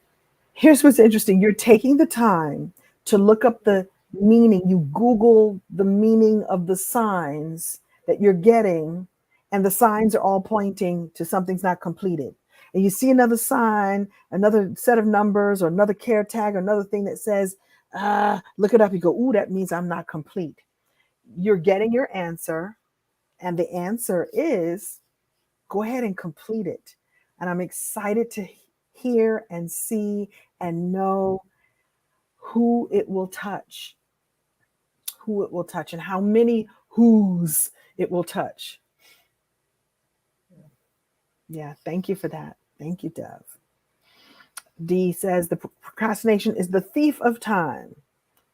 [SPEAKER 1] here's what's interesting. You're taking the time to look up the meaning. You Google the meaning of the signs that you're getting, and the signs are all pointing to something's not completed. And you see another sign, another set of numbers, or another care tag, or another thing that says, look it up. You go, ooh, that means I'm not complete. You're getting your answer, and the answer is go ahead and complete it. And I'm excited to hear and see and know who it will touch, and how many whos it will touch. Yeah, thank you for that. Thank you, Dove. D says the procrastination is the thief of time.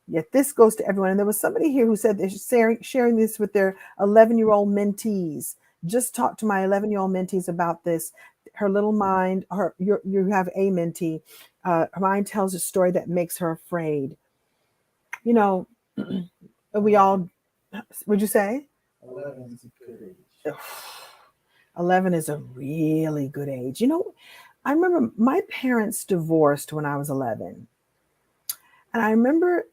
[SPEAKER 1] Yet this goes to everyone. And there was somebody here who said they're sharing this with their 11-year-old mentees. Just talked to my 11-year-old mentees about this. Her little mind, you have a mentee. Her mind tells a story that makes her afraid. You know, we all, would you say?
[SPEAKER 2] 11 is a good age.
[SPEAKER 1] 11 is a really good age. You know, I remember my parents divorced when I was 11. And I remember,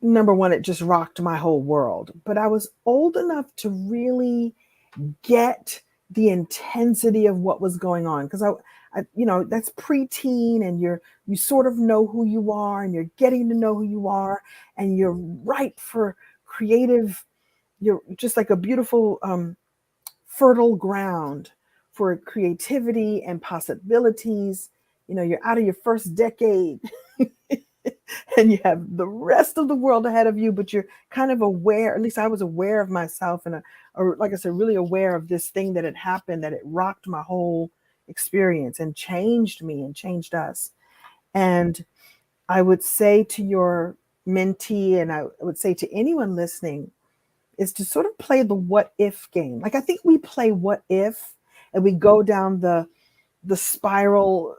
[SPEAKER 1] number one, it just rocked my whole world. But I was old enough to really get the intensity of what was going on because that's preteen, and you sort of know who you are, and you're getting to know who you are, and you're ripe for creative. You're just like a beautiful fertile ground for creativity and possibilities. You're out of your first decade and you have the rest of the world ahead of you, but you're kind of aware, at least I was aware of myself, and or like I said, really aware of this thing that had happened, that it rocked my whole experience and changed me and changed us. And I would say to your mentee, and I would say to anyone listening, is to sort of play the what if game. Like I think we play what if, and we go down the spiral,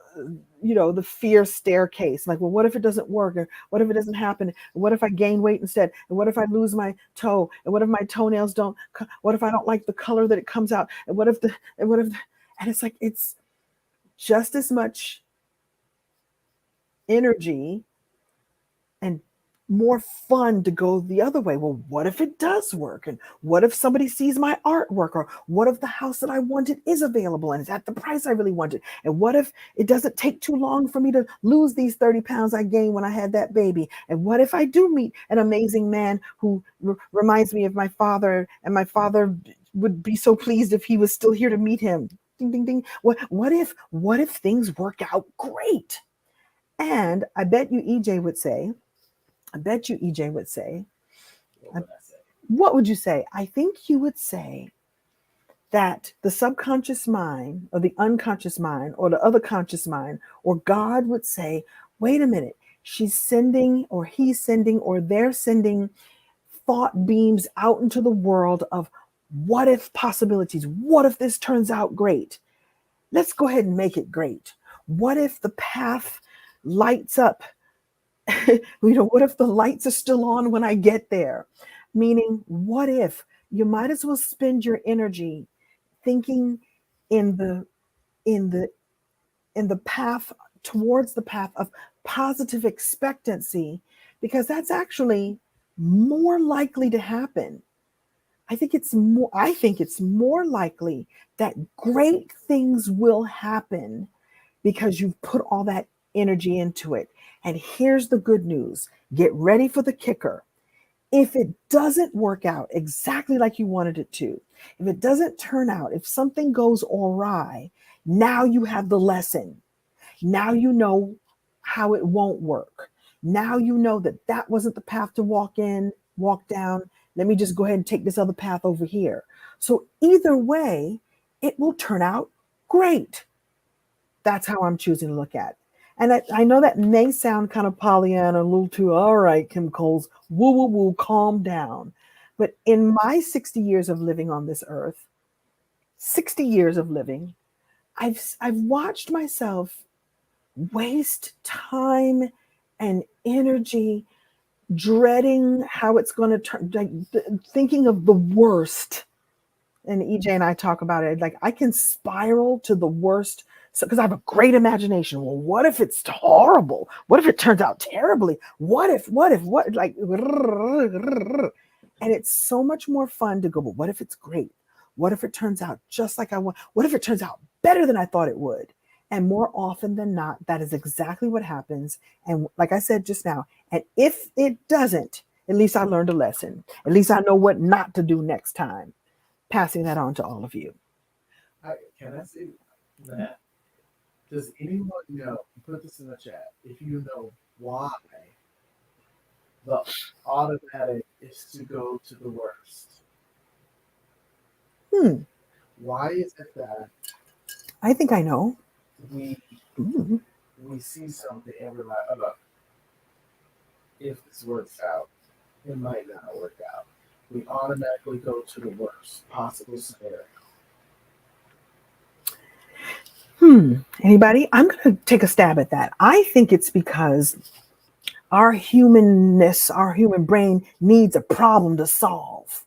[SPEAKER 1] the fear staircase. Like, well, what if it doesn't work? Or what if it doesn't happen? And what if I gain weight instead? And what if I lose my toe? And what if my toenails don't? What if I don't like the color that it comes out? And what if and it's like it's just as much energy and more fun to go the other way. Well, what if it does work? And what if somebody sees my artwork? Or what if the house that I wanted is available and it's at the price I really wanted? And what if it doesn't take too long for me to lose these 30 pounds I gained when I had that baby? And what if I do meet an amazing man who reminds me of my father, and my father would be so pleased if he was still here to meet him? Ding, ding, ding. What if things work out great? And I bet you EJ would say,
[SPEAKER 2] What would I say?
[SPEAKER 1] what would you say? I think you would say that the subconscious mind, or the unconscious mind, or the other conscious mind, or God would say, wait a minute, she's sending, or he's sending, or they're sending thought beams out into the world of what if possibilities. What if this turns out great? Let's go ahead and make it great. What if the path lights up? What if the lights are still on when I get there? Meaning, what if you might as well spend your energy thinking in the in the in the path towards the path of positive expectancy, because that's actually more likely to happen. I think it's more likely that great things will happen because you've put all that energy into it. And here's the good news. Get ready for the kicker. If it doesn't work out exactly like you wanted it to, if it doesn't turn out, if something goes awry, now you have the lesson. Now you know how it won't work. Now you know that that wasn't the path to walk down. Let me just go ahead and take this other path over here. So either way, it will turn out great. That's how I'm choosing to look at it. And I know that may sound kind of Pollyanna, a little too, all right, Kim Coles, woo, woo, woo, calm down. But in my 60 years of living on this earth, 60 years of living, I've watched myself waste time and energy dreading how it's going to turn, like thinking of the worst. And EJ and I talk about it. Like I can spiral to the worst. So, because I have a great imagination. Well, what if it's horrible? What if it turns out terribly? What? Like, and it's so much more fun to go, but what if it's great? What if it turns out just like I want? What if it turns out better than I thought it would? And more often than not, that is exactly what happens. And like I said just now, and if it doesn't, at least I learned a lesson. At least I know what not to do next time. Passing that on to all of you.
[SPEAKER 2] Can I say that? Does anyone know? Put this in the chat. If you know why the automatic is to go to the worst.
[SPEAKER 1] Hmm.
[SPEAKER 2] Why is it that
[SPEAKER 1] I think I know.
[SPEAKER 2] we
[SPEAKER 1] Hmm.
[SPEAKER 2] we see something and we're like, oh, if this works out, it might not work out. We automatically go to the worst possible scenario.
[SPEAKER 1] Anybody? I'm going to take a stab at that. I think it's because our humanness, our human brain needs a problem to solve.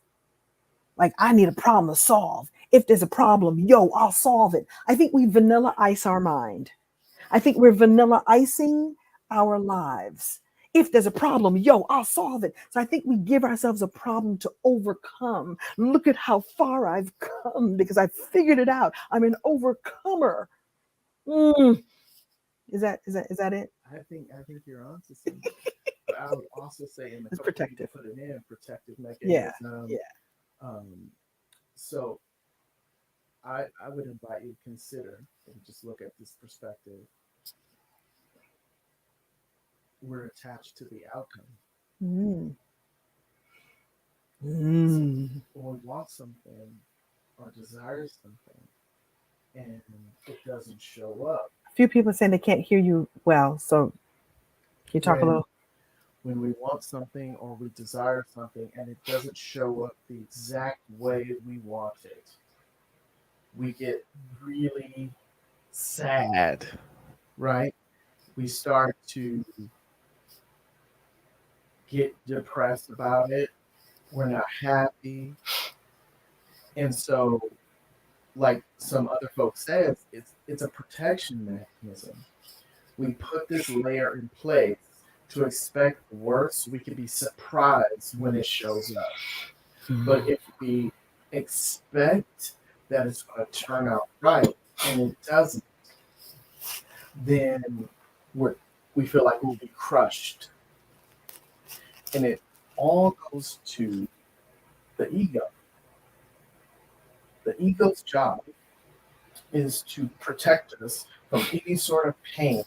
[SPEAKER 1] Like, I need a problem to solve. If there's a problem, yo, I'll solve it. I think we vanilla ice our mind. I think we're vanilla icing our lives. If there's a problem, yo, I'll solve it. So I think we give ourselves a problem to overcome. Look at how far I've come because I figured it out. I'm an overcomer. Mm. Is that it?
[SPEAKER 2] I think you're onto something. But I would also say in the
[SPEAKER 1] It's
[SPEAKER 2] couple that you
[SPEAKER 1] protective.
[SPEAKER 2] put it in, protective
[SPEAKER 1] Yeah.
[SPEAKER 2] mechanism.
[SPEAKER 1] Yeah.
[SPEAKER 2] Um, so I would invite you to consider and just look at this perspective. We're attached to the outcome.
[SPEAKER 1] Mm.
[SPEAKER 2] So
[SPEAKER 1] Mm.
[SPEAKER 2] when we want something or desire something and it doesn't show up,
[SPEAKER 1] A few people saying they can't hear you well. So can you talk a
[SPEAKER 2] when
[SPEAKER 1] little?
[SPEAKER 2] when we want something or we desire something and it doesn't show up the exact way we want it, we get really sad, right? We start to get depressed about it. We're not happy. And so, like some other folks says, it's a protection mechanism. We put this layer in place to expect the worst so we can be surprised when it shows up. But if we expect that it's going to turn out right and it doesn't, then we're, we feel like we'll be crushed. And it all goes to the ego. The ego's job is to protect us from any sort of pain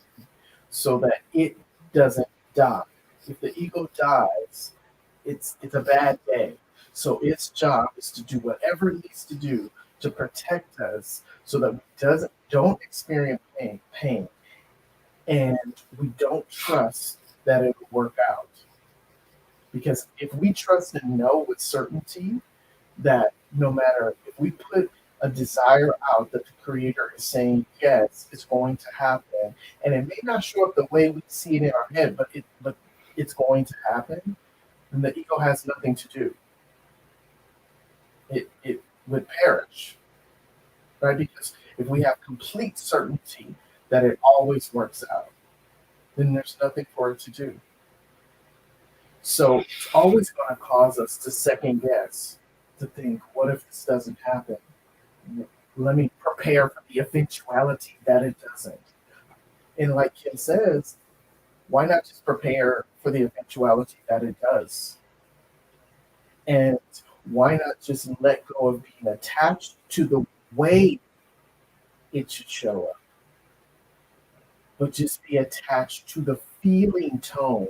[SPEAKER 2] so that it doesn't die. If the ego dies, it's a bad day. So its job is to do whatever it needs to do to protect us so that we don't experience pain and we don't trust that it will work out. Because if we trust and know with certainty that no matter if we put a desire out that the creator is saying yes, it's going to happen, and it may not show up the way we see it in our head, but it's going to happen, then the ego has nothing to do. It would perish, right? Because if we have complete certainty that it always works out, then there's nothing for it to do. So it's always going to cause us to second guess, to think, what if this doesn't happen? Let me prepare for the eventuality that it doesn't. And like Kim says, why not just prepare for the eventuality that it does? And why not just let go of being attached to the way it should show up, but just be attached to the feeling tone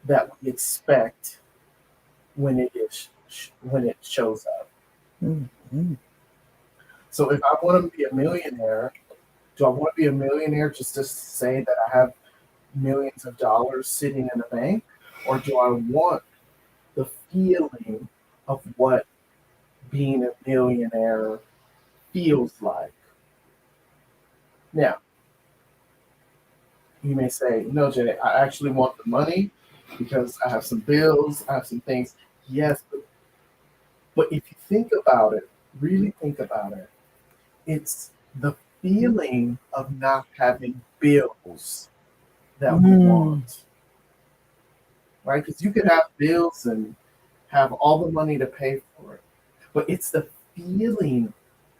[SPEAKER 2] that we expect when it shows up.
[SPEAKER 1] Mm.
[SPEAKER 2] So if I want to be a millionaire, do I want to be a millionaire just to say that I have millions of dollars sitting in a bank? Or do I want the feeling of what being a millionaire feels like? Now, you may say, no, Jay, I actually want the money because I have some bills, I have some things. Yes, but if you think about it, really think about it, it's the feeling of not having bills that we
[SPEAKER 1] Mm.
[SPEAKER 2] want, right? Because you could have bills and have all the money to pay for it, but it's the feeling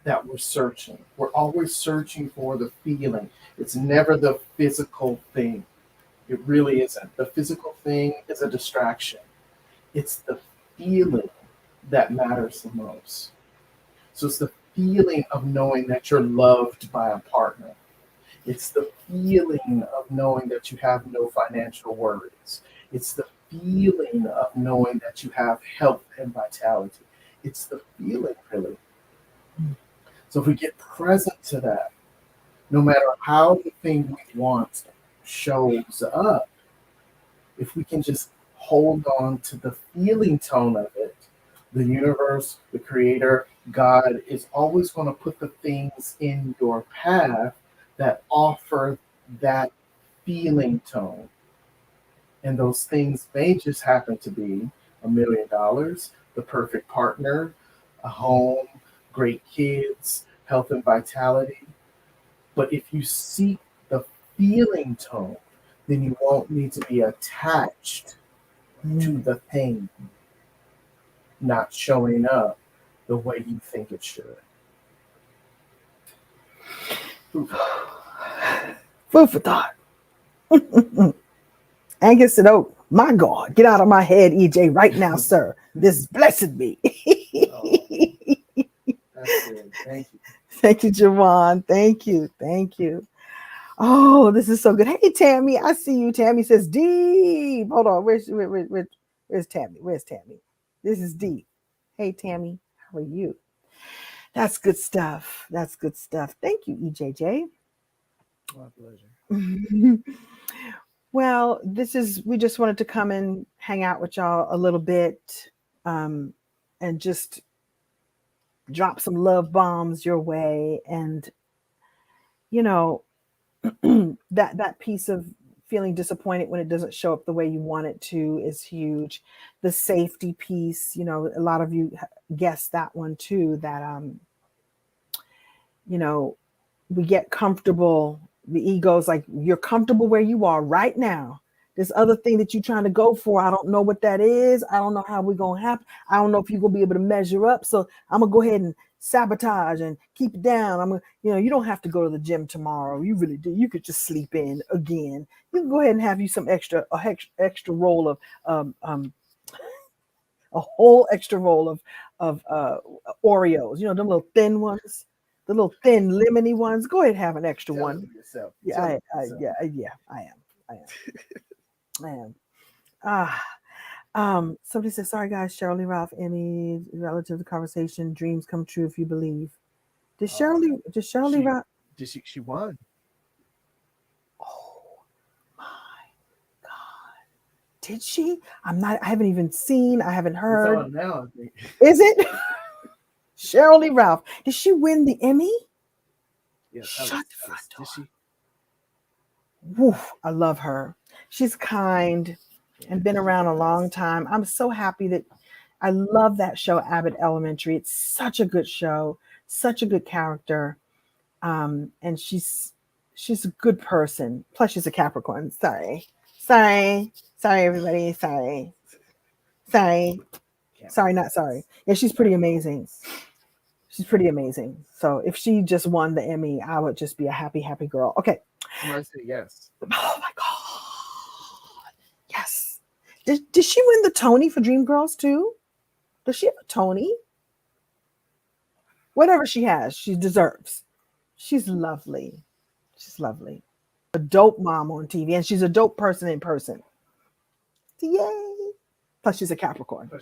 [SPEAKER 2] that we're searching. We're always searching for the feeling. It's never the physical thing. It really isn't. The physical thing is a distraction. It's the feeling that matters the most. So it's the feeling of knowing that you're loved by a partner. It's the feeling of knowing that you have no financial worries. It's the feeling of knowing that you have health and vitality. It's the feeling, really. So if we get present to that, no matter how the thing we want shows up, if we can just hold on to the feeling tone of it, the universe, the creator, God is always going to put the things in your path that offer that feeling tone. And those things may just happen to be $1 million, the perfect partner, a home, great kids, health and vitality. But if you seek the feeling tone, then you won't need to be attached to the thing not showing up the way you think it should.
[SPEAKER 1] Food for thought. Angus said, "Oh my God, get out of my head, EJ, right now, sir. This blessed me."
[SPEAKER 2] That's good. Thank you.
[SPEAKER 1] Thank you, Javon. Thank you. Thank you. Oh, this is so good. Hey, Tammy, I see you. Tammy says, "Deep." Hold on. Where's Tammy? Where's Tammy? This is Deep. Hey, Tammy, how are you? That's good stuff. That's good stuff. Thank you, EJJ.
[SPEAKER 2] My pleasure.
[SPEAKER 1] Well, we just wanted to come and hang out with y'all a little bit, and just drop some love bombs your way. And, you know, that piece of feeling disappointed when it doesn't show up the way you want it to is huge. The safety piece, a lot of you guessed that one too, that, we get comfortable. The ego's like, you're comfortable where you are right now. This other thing that you're trying to go for, I don't know what that is. I don't know how we're going to happen. I don't know if you're going to be able to measure up. So I'm going to go ahead and sabotage and keep it down. You don't have to go to the gym tomorrow. You really do. You could just sleep in again. You can go ahead and have you some extra roll of, a whole extra roll of Oreos, them little thin ones. The little thin lemony ones. Go ahead and have an extra one. Yeah, I am. Somebody said, "Sorry guys, Shirley Ralph, any relative to the conversation, dreams come true if you believe." Did Shirley Ralph?
[SPEAKER 2] She won.
[SPEAKER 1] Oh my God. Did she? I haven't even seen, I haven't heard.
[SPEAKER 2] It's on now, I think.
[SPEAKER 1] Is it? Shirley Ralph. Did she win the Emmy?
[SPEAKER 2] Yes.
[SPEAKER 1] Shut the front door.
[SPEAKER 2] Did she?
[SPEAKER 1] Woof, I love her. She's kind and been around a long time. I'm so happy that I love that show, Abbott Elementary. It's such a good show, such a good character. And she's a good person. Plus she's a Capricorn. Sorry, everybody. Sorry, not sorry. Yeah, she's pretty amazing. She's pretty amazing. So if she just won the Emmy, I would just be a happy, happy girl. Okay.
[SPEAKER 2] I say yes.
[SPEAKER 1] Oh my God. Yes. Did she win the Tony for Dreamgirls too? Does she have a Tony? Whatever she has, she deserves. She's lovely. She's lovely. A dope mom on TV, and she's a dope person in person. Yay. Plus she's a Capricorn.
[SPEAKER 2] I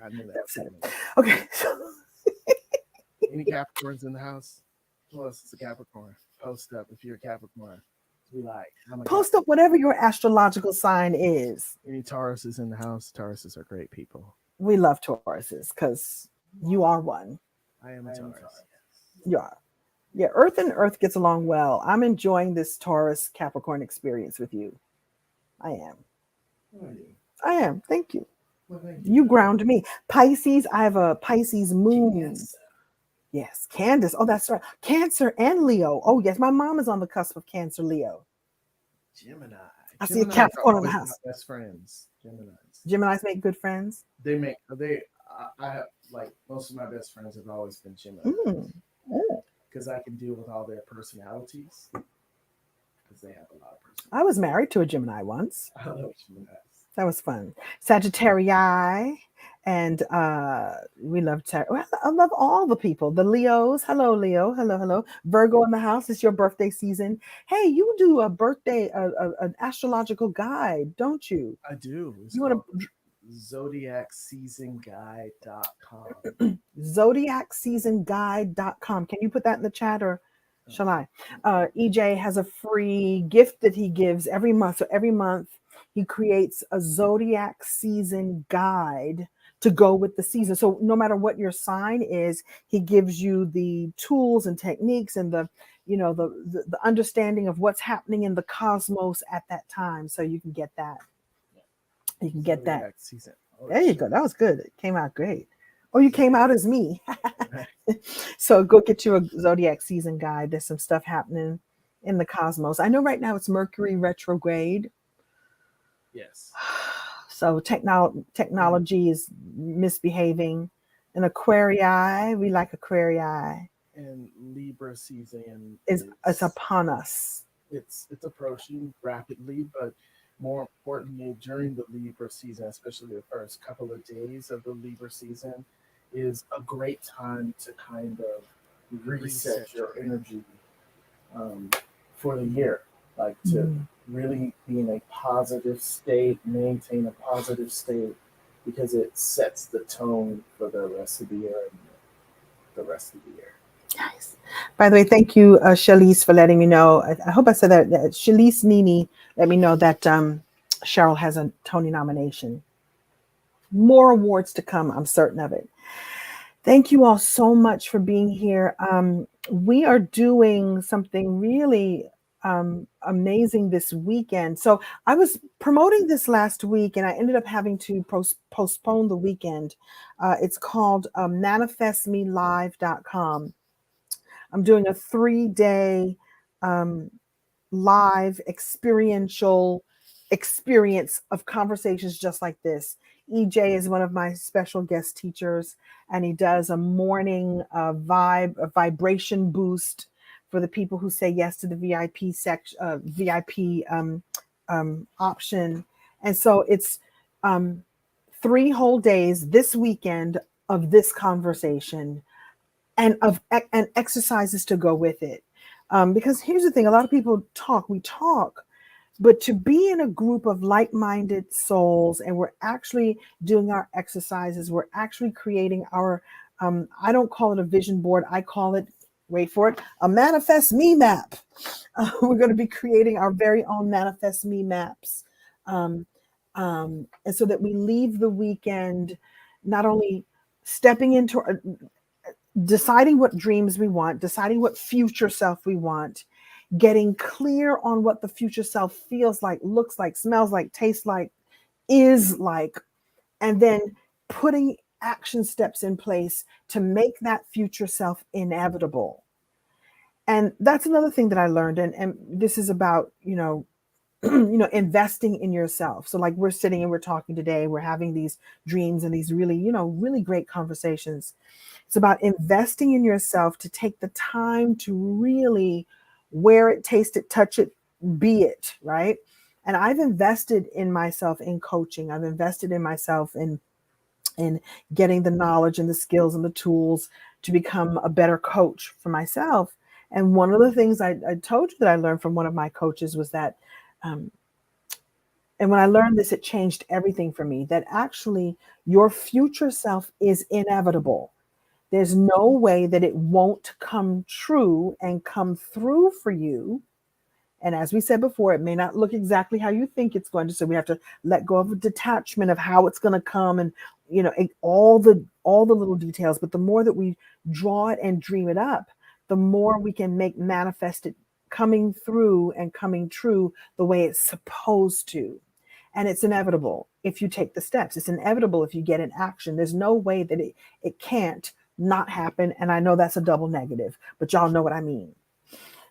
[SPEAKER 2] knew that.
[SPEAKER 1] Okay.
[SPEAKER 2] Any Capricorns in the house? Plus it's a Capricorn. Post up if you're a Capricorn. Be like,
[SPEAKER 1] post up whatever your astrological sign is.
[SPEAKER 2] Any Tauruses in the house? Tauruses are great people.
[SPEAKER 1] We love Tauruses because you are one.
[SPEAKER 2] I am a Taurus.
[SPEAKER 1] You are. Yeah, Earth and Earth gets along well. I'm enjoying this Taurus Capricorn experience with you. I am. I am. Thank you.
[SPEAKER 2] Well, thank
[SPEAKER 1] you ground me. Pisces, I have a Pisces moon. Yes, Candace. Oh, that's right. Cancer and Leo. Oh, yes. My mom is on the cusp of Cancer, Leo.
[SPEAKER 2] Gemini.
[SPEAKER 1] I see a Capricorn in the house.
[SPEAKER 2] Best friends.
[SPEAKER 1] Geminis make good friends.
[SPEAKER 2] I have, like, most of my best friends have always been Gemini. Because I can deal with all their personalities. Because they have a lot of personalities.
[SPEAKER 1] I was married to a Gemini once.
[SPEAKER 2] I love Geminis.
[SPEAKER 1] That was fun. Sagittarii. And we love I love all the people. The Leos. Hello, Leo. Hello. Virgo in the house. It's your birthday season. Hey, you do a birthday, an astrological guide, don't you?
[SPEAKER 2] I do.
[SPEAKER 1] You want to
[SPEAKER 2] zodiacseasonguide.com.
[SPEAKER 1] zodiacseasonguide.com. Can you put that in the chat, or shall I? E.Jaye has a free gift that he gives every month. So every month he creates a zodiac season guide to go with the season. So no matter what your sign is, he gives you the tools and techniques and the understanding of what's happening in the cosmos at that time. So you can get that. You can get that.
[SPEAKER 2] Season.
[SPEAKER 1] There you go. That was good. It came out great. Oh, you came out as me. So go get you a zodiac season guide. There's some stuff happening in the cosmos. I know right now it's Mercury retrograde,
[SPEAKER 2] Yes.
[SPEAKER 1] so
[SPEAKER 2] And
[SPEAKER 1] technology is misbehaving. And Aquarii, we like Aquarii,
[SPEAKER 2] and Libra season
[SPEAKER 1] is upon us.
[SPEAKER 2] it's approaching rapidly, but more importantly, during the Libra season, especially the first couple of days of the Libra season, is a great time to kind of reset your energy um, for the year, like to
[SPEAKER 1] Mm.
[SPEAKER 2] really be in a positive state, maintain a positive state, because it sets the tone for the rest of the year and the rest of the year.
[SPEAKER 1] Nice. By the way, thank you, Shalise, for letting me know. I hope I said that. Shalise Nini let me know that Cheryl has a Tony nomination. More awards to come, I'm certain of it. Thank you all so much for being here. We are doing something really amazing this weekend. So I was promoting this last week and I ended up having to postpone the weekend. It's called manifestmelive.com. I'm doing a 3 day um, live experiential experience of conversations just like this. E.Jaye is one of my special guest teachers, and he does a morning a vibration boost for the people who say yes to the VIP section, VIP option. And so it's um, 3 whole days this weekend of this conversation and exercises to go with it. Because here's the thing: a lot of people we talk, but to be in a group of like-minded souls, and we're actually doing our exercises, we're actually creating our. I don't call it a vision board. I call it, wait for it, a manifest me map. We're going to be creating our very own manifest me maps, um, and so that we leave the weekend not only stepping into deciding what dreams we want, deciding what future self we want, getting clear on what the future self feels like, looks like, smells like, tastes like, is like, and then putting action steps in place to make that future self inevitable. And that's another thing that I learned. And this is about, investing in yourself. So like we're sitting and we're talking today, we're having these dreams and these really, really great conversations. It's about investing in yourself to take the time to really wear it, taste it, touch it, be it, right? And I've invested in myself in coaching. I've invested in myself in getting the knowledge and the skills and the tools to become a better coach for myself. And one of the things I told you that I learned from one of my coaches was that, um, and when I learned this, it changed everything for me, that actually your future self is inevitable. There's no way that it won't come true and come through for you. And as we said before, it may not look exactly how you think it's going to. So we have to let go of a detachment of how it's going to come, and all the little details. But the more that we draw it and dream it up, the more we can make manifest it coming through and coming true the way it's supposed to. And it's inevitable if you take the steps. It's inevitable if you get in action. There's no way that it can't not happen. And I know that's a double negative, but y'all know what I mean.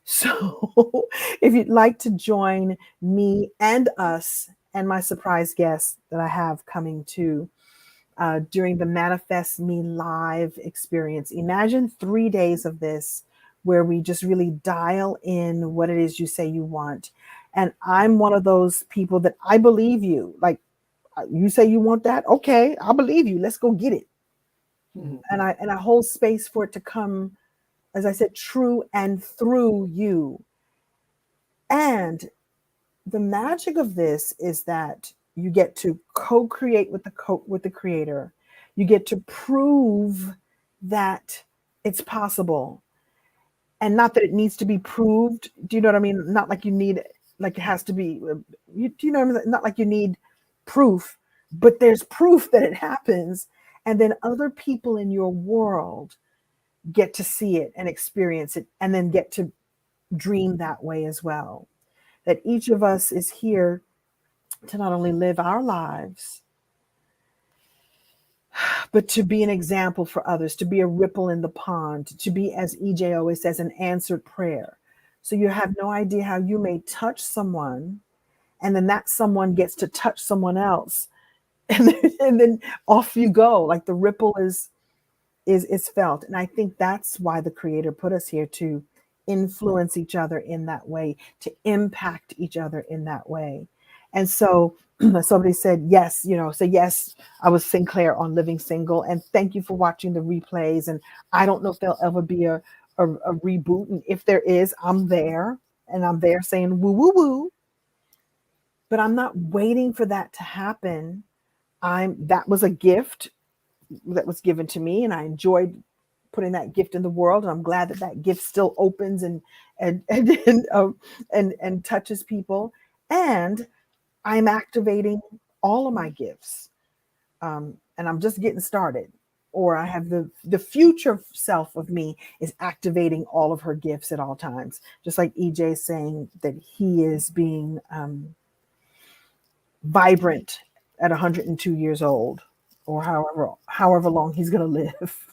[SPEAKER 1] So if you'd like to join me and us and my surprise guest that I have coming to during the Manifest Me Live experience, imagine 3 days of this where we just really dial in what it is you say you want. And I'm one of those people that I believe you. Like, you say you want that, okay, I believe you. Let's go get it. And I hold space for it to come, as I said, true and through you. And the magic of this is that you get to co-create with the creator. You get to prove that it's possible, and not that it needs to be proved. Do you know what I mean? Not like you need, like it has to be. Do you know what I mean? Not like you need proof, but there's proof that it happens, and then other people in your world get to see it and experience it, and then get to dream that way as well. That each of us is here to not only live our lives, but to be an example for others, to be a ripple in the pond, to be, as E.Jaye always says, an answered prayer. So you have no idea how you may touch someone, and then that someone gets to touch someone else, and then off you go. Like the ripple is felt. And I think that's why the creator put us here, to influence each other in that way, to impact each other in that way. And so somebody said yes, say yes. I was Sinclair on Living Single, and thank you for watching the replays. And I don't know if there'll ever be a reboot, and if there is, I'm there, and I'm there saying woo woo woo. But I'm not waiting for that to happen. That was a gift that was given to me, and I enjoyed putting that gift in the world. And I'm glad that that gift still opens and touches people. And I'm activating all of my gifts, and I'm just getting started. Or I have the future self of me is activating all of her gifts at all times. Just like E.Jaye saying that he is being vibrant at 102 years old, or however long he's going to live,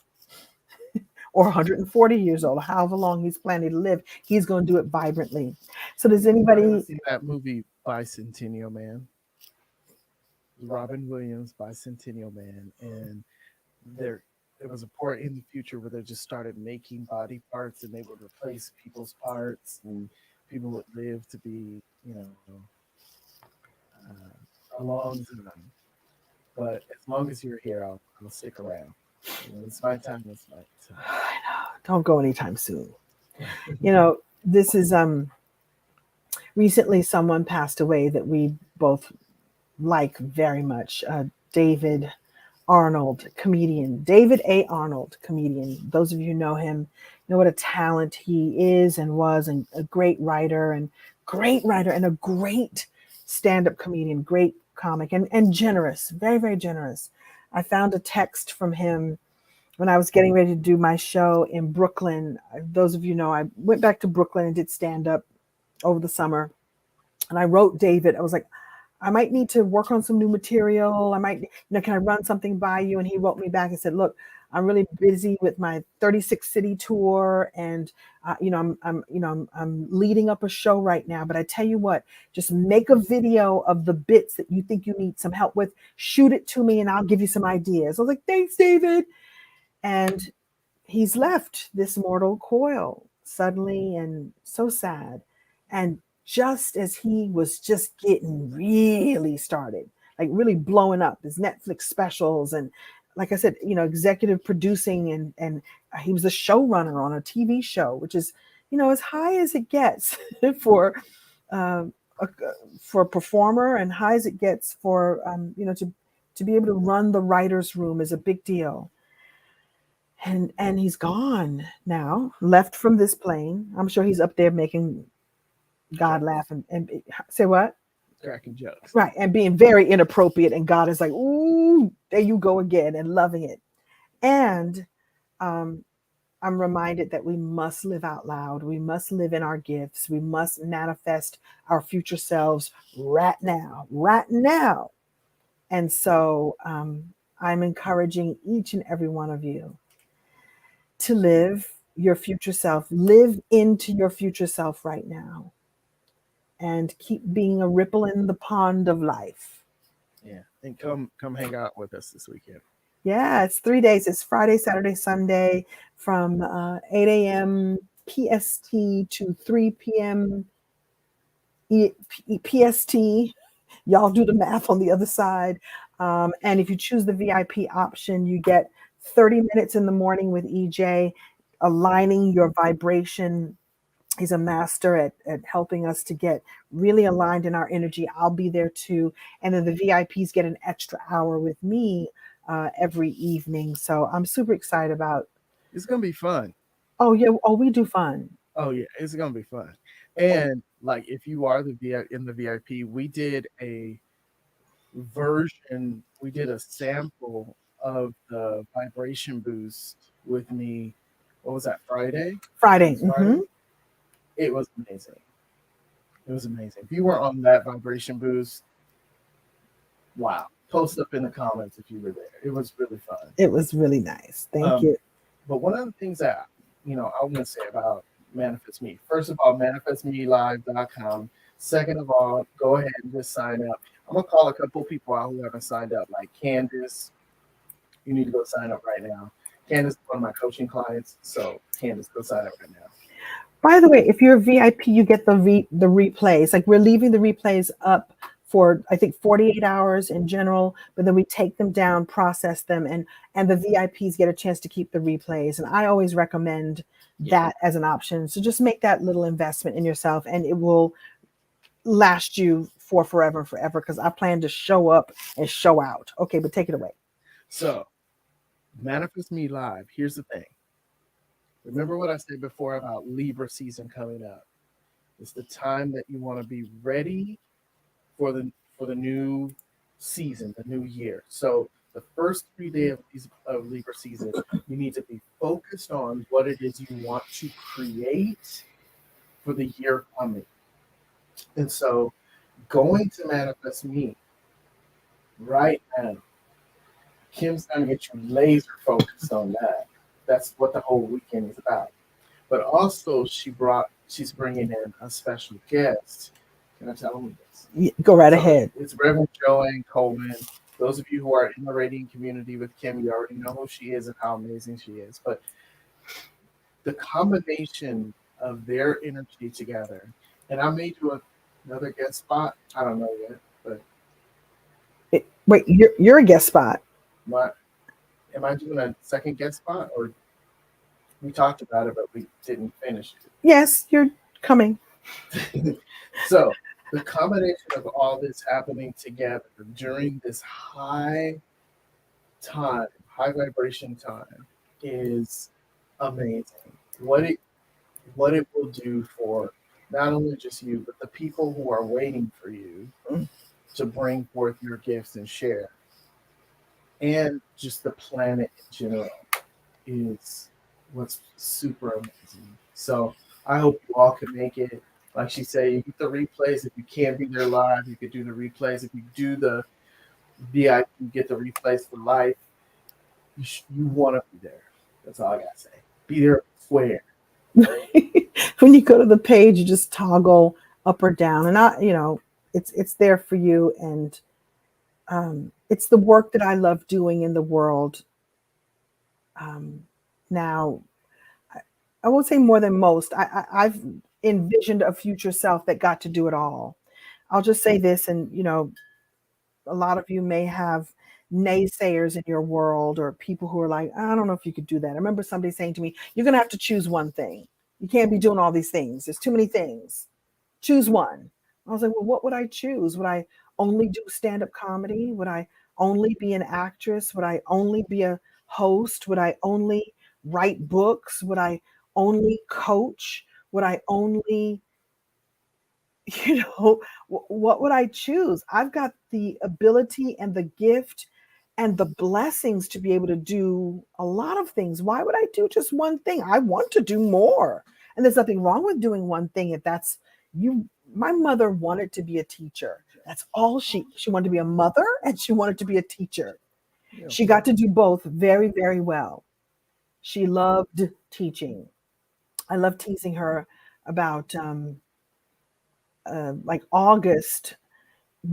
[SPEAKER 1] or 140 years old, however long he's planning to live, he's going to do it vibrantly. So does anybody
[SPEAKER 2] see that movie Bicentennial Man? Robin Williams, Bicentennial Man, and there was a point in the future where they just started making body parts, and they would replace people's parts, and people would live to be, a long time. But as long as you're here, I'll stick around. It's my time. It's my time.
[SPEAKER 1] don't go anytime soon? This is recently someone passed away that we both like very much. David Arnold, comedian. David A. Arnold, comedian. Those of you who know him know what a talent he is and was, and a great writer, and a great stand-up comedian, great comic, and generous, very, very generous. I found a text from him when I was getting ready to do my show in Brooklyn. Those of you know, I went back to Brooklyn and did stand-up over the summer. And I wrote David, I was like, I might need to work on some new material. I might, can I run something by you? And he wrote me back and said, look, I'm really busy with my 36 city tour, and I'm leading up a show right now. But I tell you what, just make a video of the bits that you think you need some help with. Shoot it to me, and I'll give you some ideas. I was like, thanks, David. And he's left this mortal coil suddenly, and so sad. And just as he was just getting really started, like really blowing up his Netflix specials, and like I said, executive producing, and he was a showrunner on a TV show, which is, as high as it gets for uh, a, for a performer, and high as it gets for to be able to run the writer's room is a big deal. And he's gone now, left from this plane. I'm sure he's up there making God laugh and say what?
[SPEAKER 2] Cracking jokes.
[SPEAKER 1] Right. And being very inappropriate. And God is like, ooh, there you go again, and loving it. And I'm reminded that we must live out loud. We must live in our gifts. We must manifest our future selves right now, right now. And so I'm encouraging each and every one of you to live your future self, live into your future self right now, and keep being a ripple in the pond of life.
[SPEAKER 2] Yeah, and come hang out with us this weekend.
[SPEAKER 1] Yeah, it's 3 days. It's Friday, Saturday, Sunday, from 8 a.m. PST to 3 p.m. PST. Y'all do the math on the other side. And if you choose the VIP option, you get 30 minutes in the morning with E.Jaye, aligning your vibration. He's a master at helping us to get really aligned in our energy. I'll be there too. And then the VIPs get an extra hour with me every evening. So I'm super excited about.
[SPEAKER 2] It's gonna be fun.
[SPEAKER 1] Oh yeah. Oh, we do fun.
[SPEAKER 2] Oh yeah, it's gonna be fun. And like, if you are in the VIP, we did a version. We did a sample of the vibration boost with me. What was that? Friday.
[SPEAKER 1] Friday.
[SPEAKER 2] Friday. It was amazing. It was amazing. If you were on that vibration boost, wow. Post up in the comments if you were there. It was really fun.
[SPEAKER 1] It was really nice. Thank you.
[SPEAKER 2] But one of the things that I want to say about Manifest Me. First of all, manifestmelive.com. Second of all, go ahead and just sign up. I'm gonna call a couple people out who haven't signed up, like Candace. You need to go sign up right now. Candace is one of my coaching clients, so Candace, go sign up right now.
[SPEAKER 1] By the way, if you're a VIP, you get the replays. Like we're leaving the replays up for I think 48 hours in general, but then we take them down, process them, and the VIPs get a chance to keep the replays. And I always recommend that as an option. So just make that little investment in yourself, and it will last you for forever and forever. Because I plan to show up and show out. Okay, but take it away.
[SPEAKER 2] So, Manifest Me Live. Here's the thing. Remember what I said before about Libra season coming up. It's the time that you want to be ready for the new season, the new year. So the first 3 days of Libra season, you need to be focused on what it is you want to create for the year coming. And so going to Manifest Me right now, Kim's going to get you laser focused on that. That's what the whole weekend is about. But also, she's bringing in a special guest. Can I tell them this?
[SPEAKER 1] Go right ahead.
[SPEAKER 2] It's Reverend Joanne Coleman. Those of you who are in the radiant community with Kim, you already know who she is and how amazing she is. But the combination of their energy together, and I may do another guest spot. I don't know yet, but
[SPEAKER 1] Wait, you're a guest spot.
[SPEAKER 2] Am I doing a second guest spot, or we talked about it, but we didn't finish it?
[SPEAKER 1] Yes, you're coming.
[SPEAKER 2] So the combination of all this happening together during this high vibration time is amazing. What it will do for not only just you, but the people who are waiting for you to bring forth your gifts and share. And just the planet in general is what's super amazing. So I hope you all can make it. Like she said, you get the replays. If you can't be there live, you could do the replays. If you do the VIP, you get the replays for life. You want to be there. That's all I got to say. Be there square.
[SPEAKER 1] When you go to the page, you just toggle up or down. And it's there for you. And it's the work that I love doing in the world. Now, I won't say more than most. I've envisioned a future self that got to do it all. I'll just say this, and a lot of you may have naysayers in your world or people who are like, I don't know if you could do that. I remember somebody saying to me, you're going to have to choose one thing. You can't be doing all these things. There's too many things. Choose one. I was like, well, what would I choose? Would I only do stand-up comedy? Would I only be an actress? Would I only be a host? Would I only write books? Would I only coach? Would I only, what would I choose? I've got the ability and the gift and the blessings to be able to do a lot of things. Why would I do just one thing? I want to do more. And there's nothing wrong with doing one thing if that's you. My mother wanted to be a teacher. That's all she wanted to be a mother and she wanted to be a teacher. She got to do both very, very well. She loved teaching. I love teasing her about like August.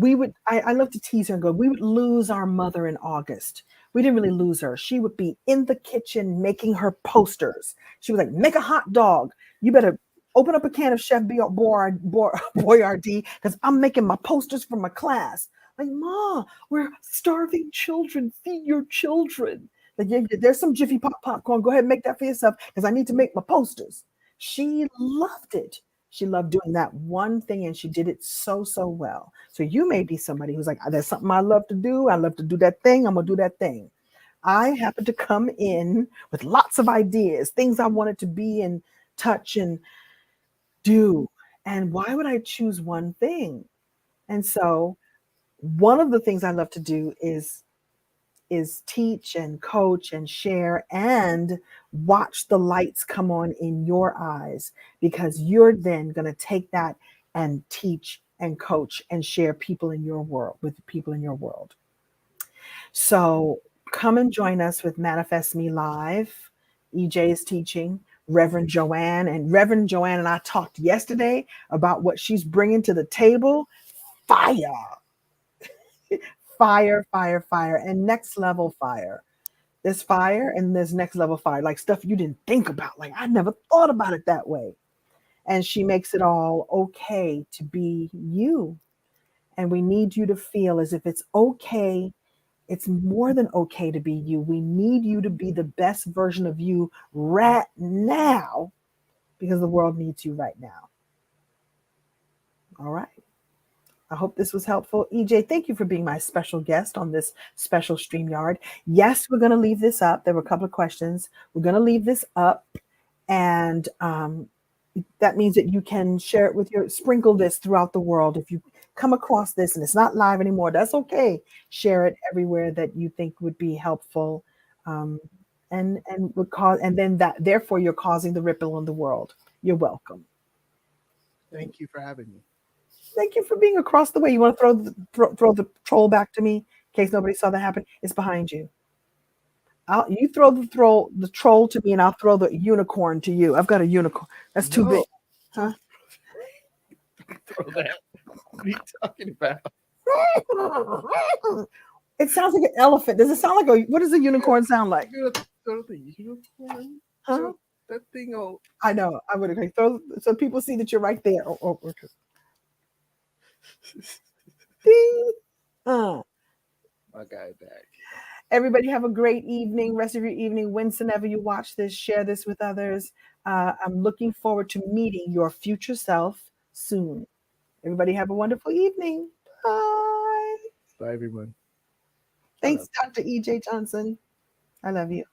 [SPEAKER 1] I love to tease her and go, we would lose our mother in August. We didn't really lose her. She would be in the kitchen making her posters. She was like, make a hot dog. You better open up a can of Chef Boyardee because I'm making my posters for my class. Like, Ma, we're starving children. Feed your children. Like, yeah, there's some Jiffy Pop popcorn. Go ahead and make that for yourself because I need to make my posters. She loved it. She loved doing that one thing and she did it so, so well. So you may be somebody who's like, there's something I love to do. I love to do that thing. I'm going to do that thing. I happen to come in with lots of ideas, things I wanted to be and touch and do. And why would I choose one thing? And so one of the things I love to do is teach and coach and share and watch the lights come on in your eyes, because you're then going to take that and teach and coach and share people in your world with people in your world. So come and join us with Manifest Me Live. E.Jaye is teaching. Reverend Joanne. And Reverend Joanne and I talked yesterday about what she's bringing to the table. Fire, fire, fire, fire, and next level fire. There's fire and there's next level fire, like stuff you didn't think about. Like, I never thought about it that way. And she makes it all okay to be you. And we need you to feel as if it's okay. It's more than okay to be you. We need you to be the best version of you right now because the world needs you right now. All right. I hope this was helpful. E.Jaye, thank you for being my special guest on this special StreamYard. Yes, we're going to leave this up. There were a couple of questions. We're going to leave this up. And that means that you can share it with sprinkle this throughout the world. If you come across this and it's not live anymore, that's okay. Share it everywhere that you think would be helpful. Um, and would cause, and then that, therefore, you're causing the ripple in the world. You're welcome.
[SPEAKER 2] Thank you for having me.
[SPEAKER 1] Thank you for being across the way. You want to throw the troll back to me in case nobody saw that happen? It's behind you. You throw the troll to me, and I'll throw the unicorn to you. I've got a unicorn. That's too big,
[SPEAKER 2] No,
[SPEAKER 1] huh?
[SPEAKER 2] throw that. What are you talking about?
[SPEAKER 1] It sounds like an elephant. Does it sound like a? What does a unicorn sound like?
[SPEAKER 2] You're gonna throw the unicorn?
[SPEAKER 1] Huh?
[SPEAKER 2] That thing will.
[SPEAKER 1] I know. I would agree. Throw so people see that you're right there. Okay. Ding. Uh.
[SPEAKER 2] My guy back.
[SPEAKER 1] Everybody have a great evening, rest of your evening. Whenever you watch this, share this with others. I'm looking forward to meeting your future self soon. Everybody have a wonderful evening. Bye.
[SPEAKER 2] Bye, everyone. Shut
[SPEAKER 1] Thanks,
[SPEAKER 2] up.
[SPEAKER 1] Dr. E.Jaye Johnson. I love you.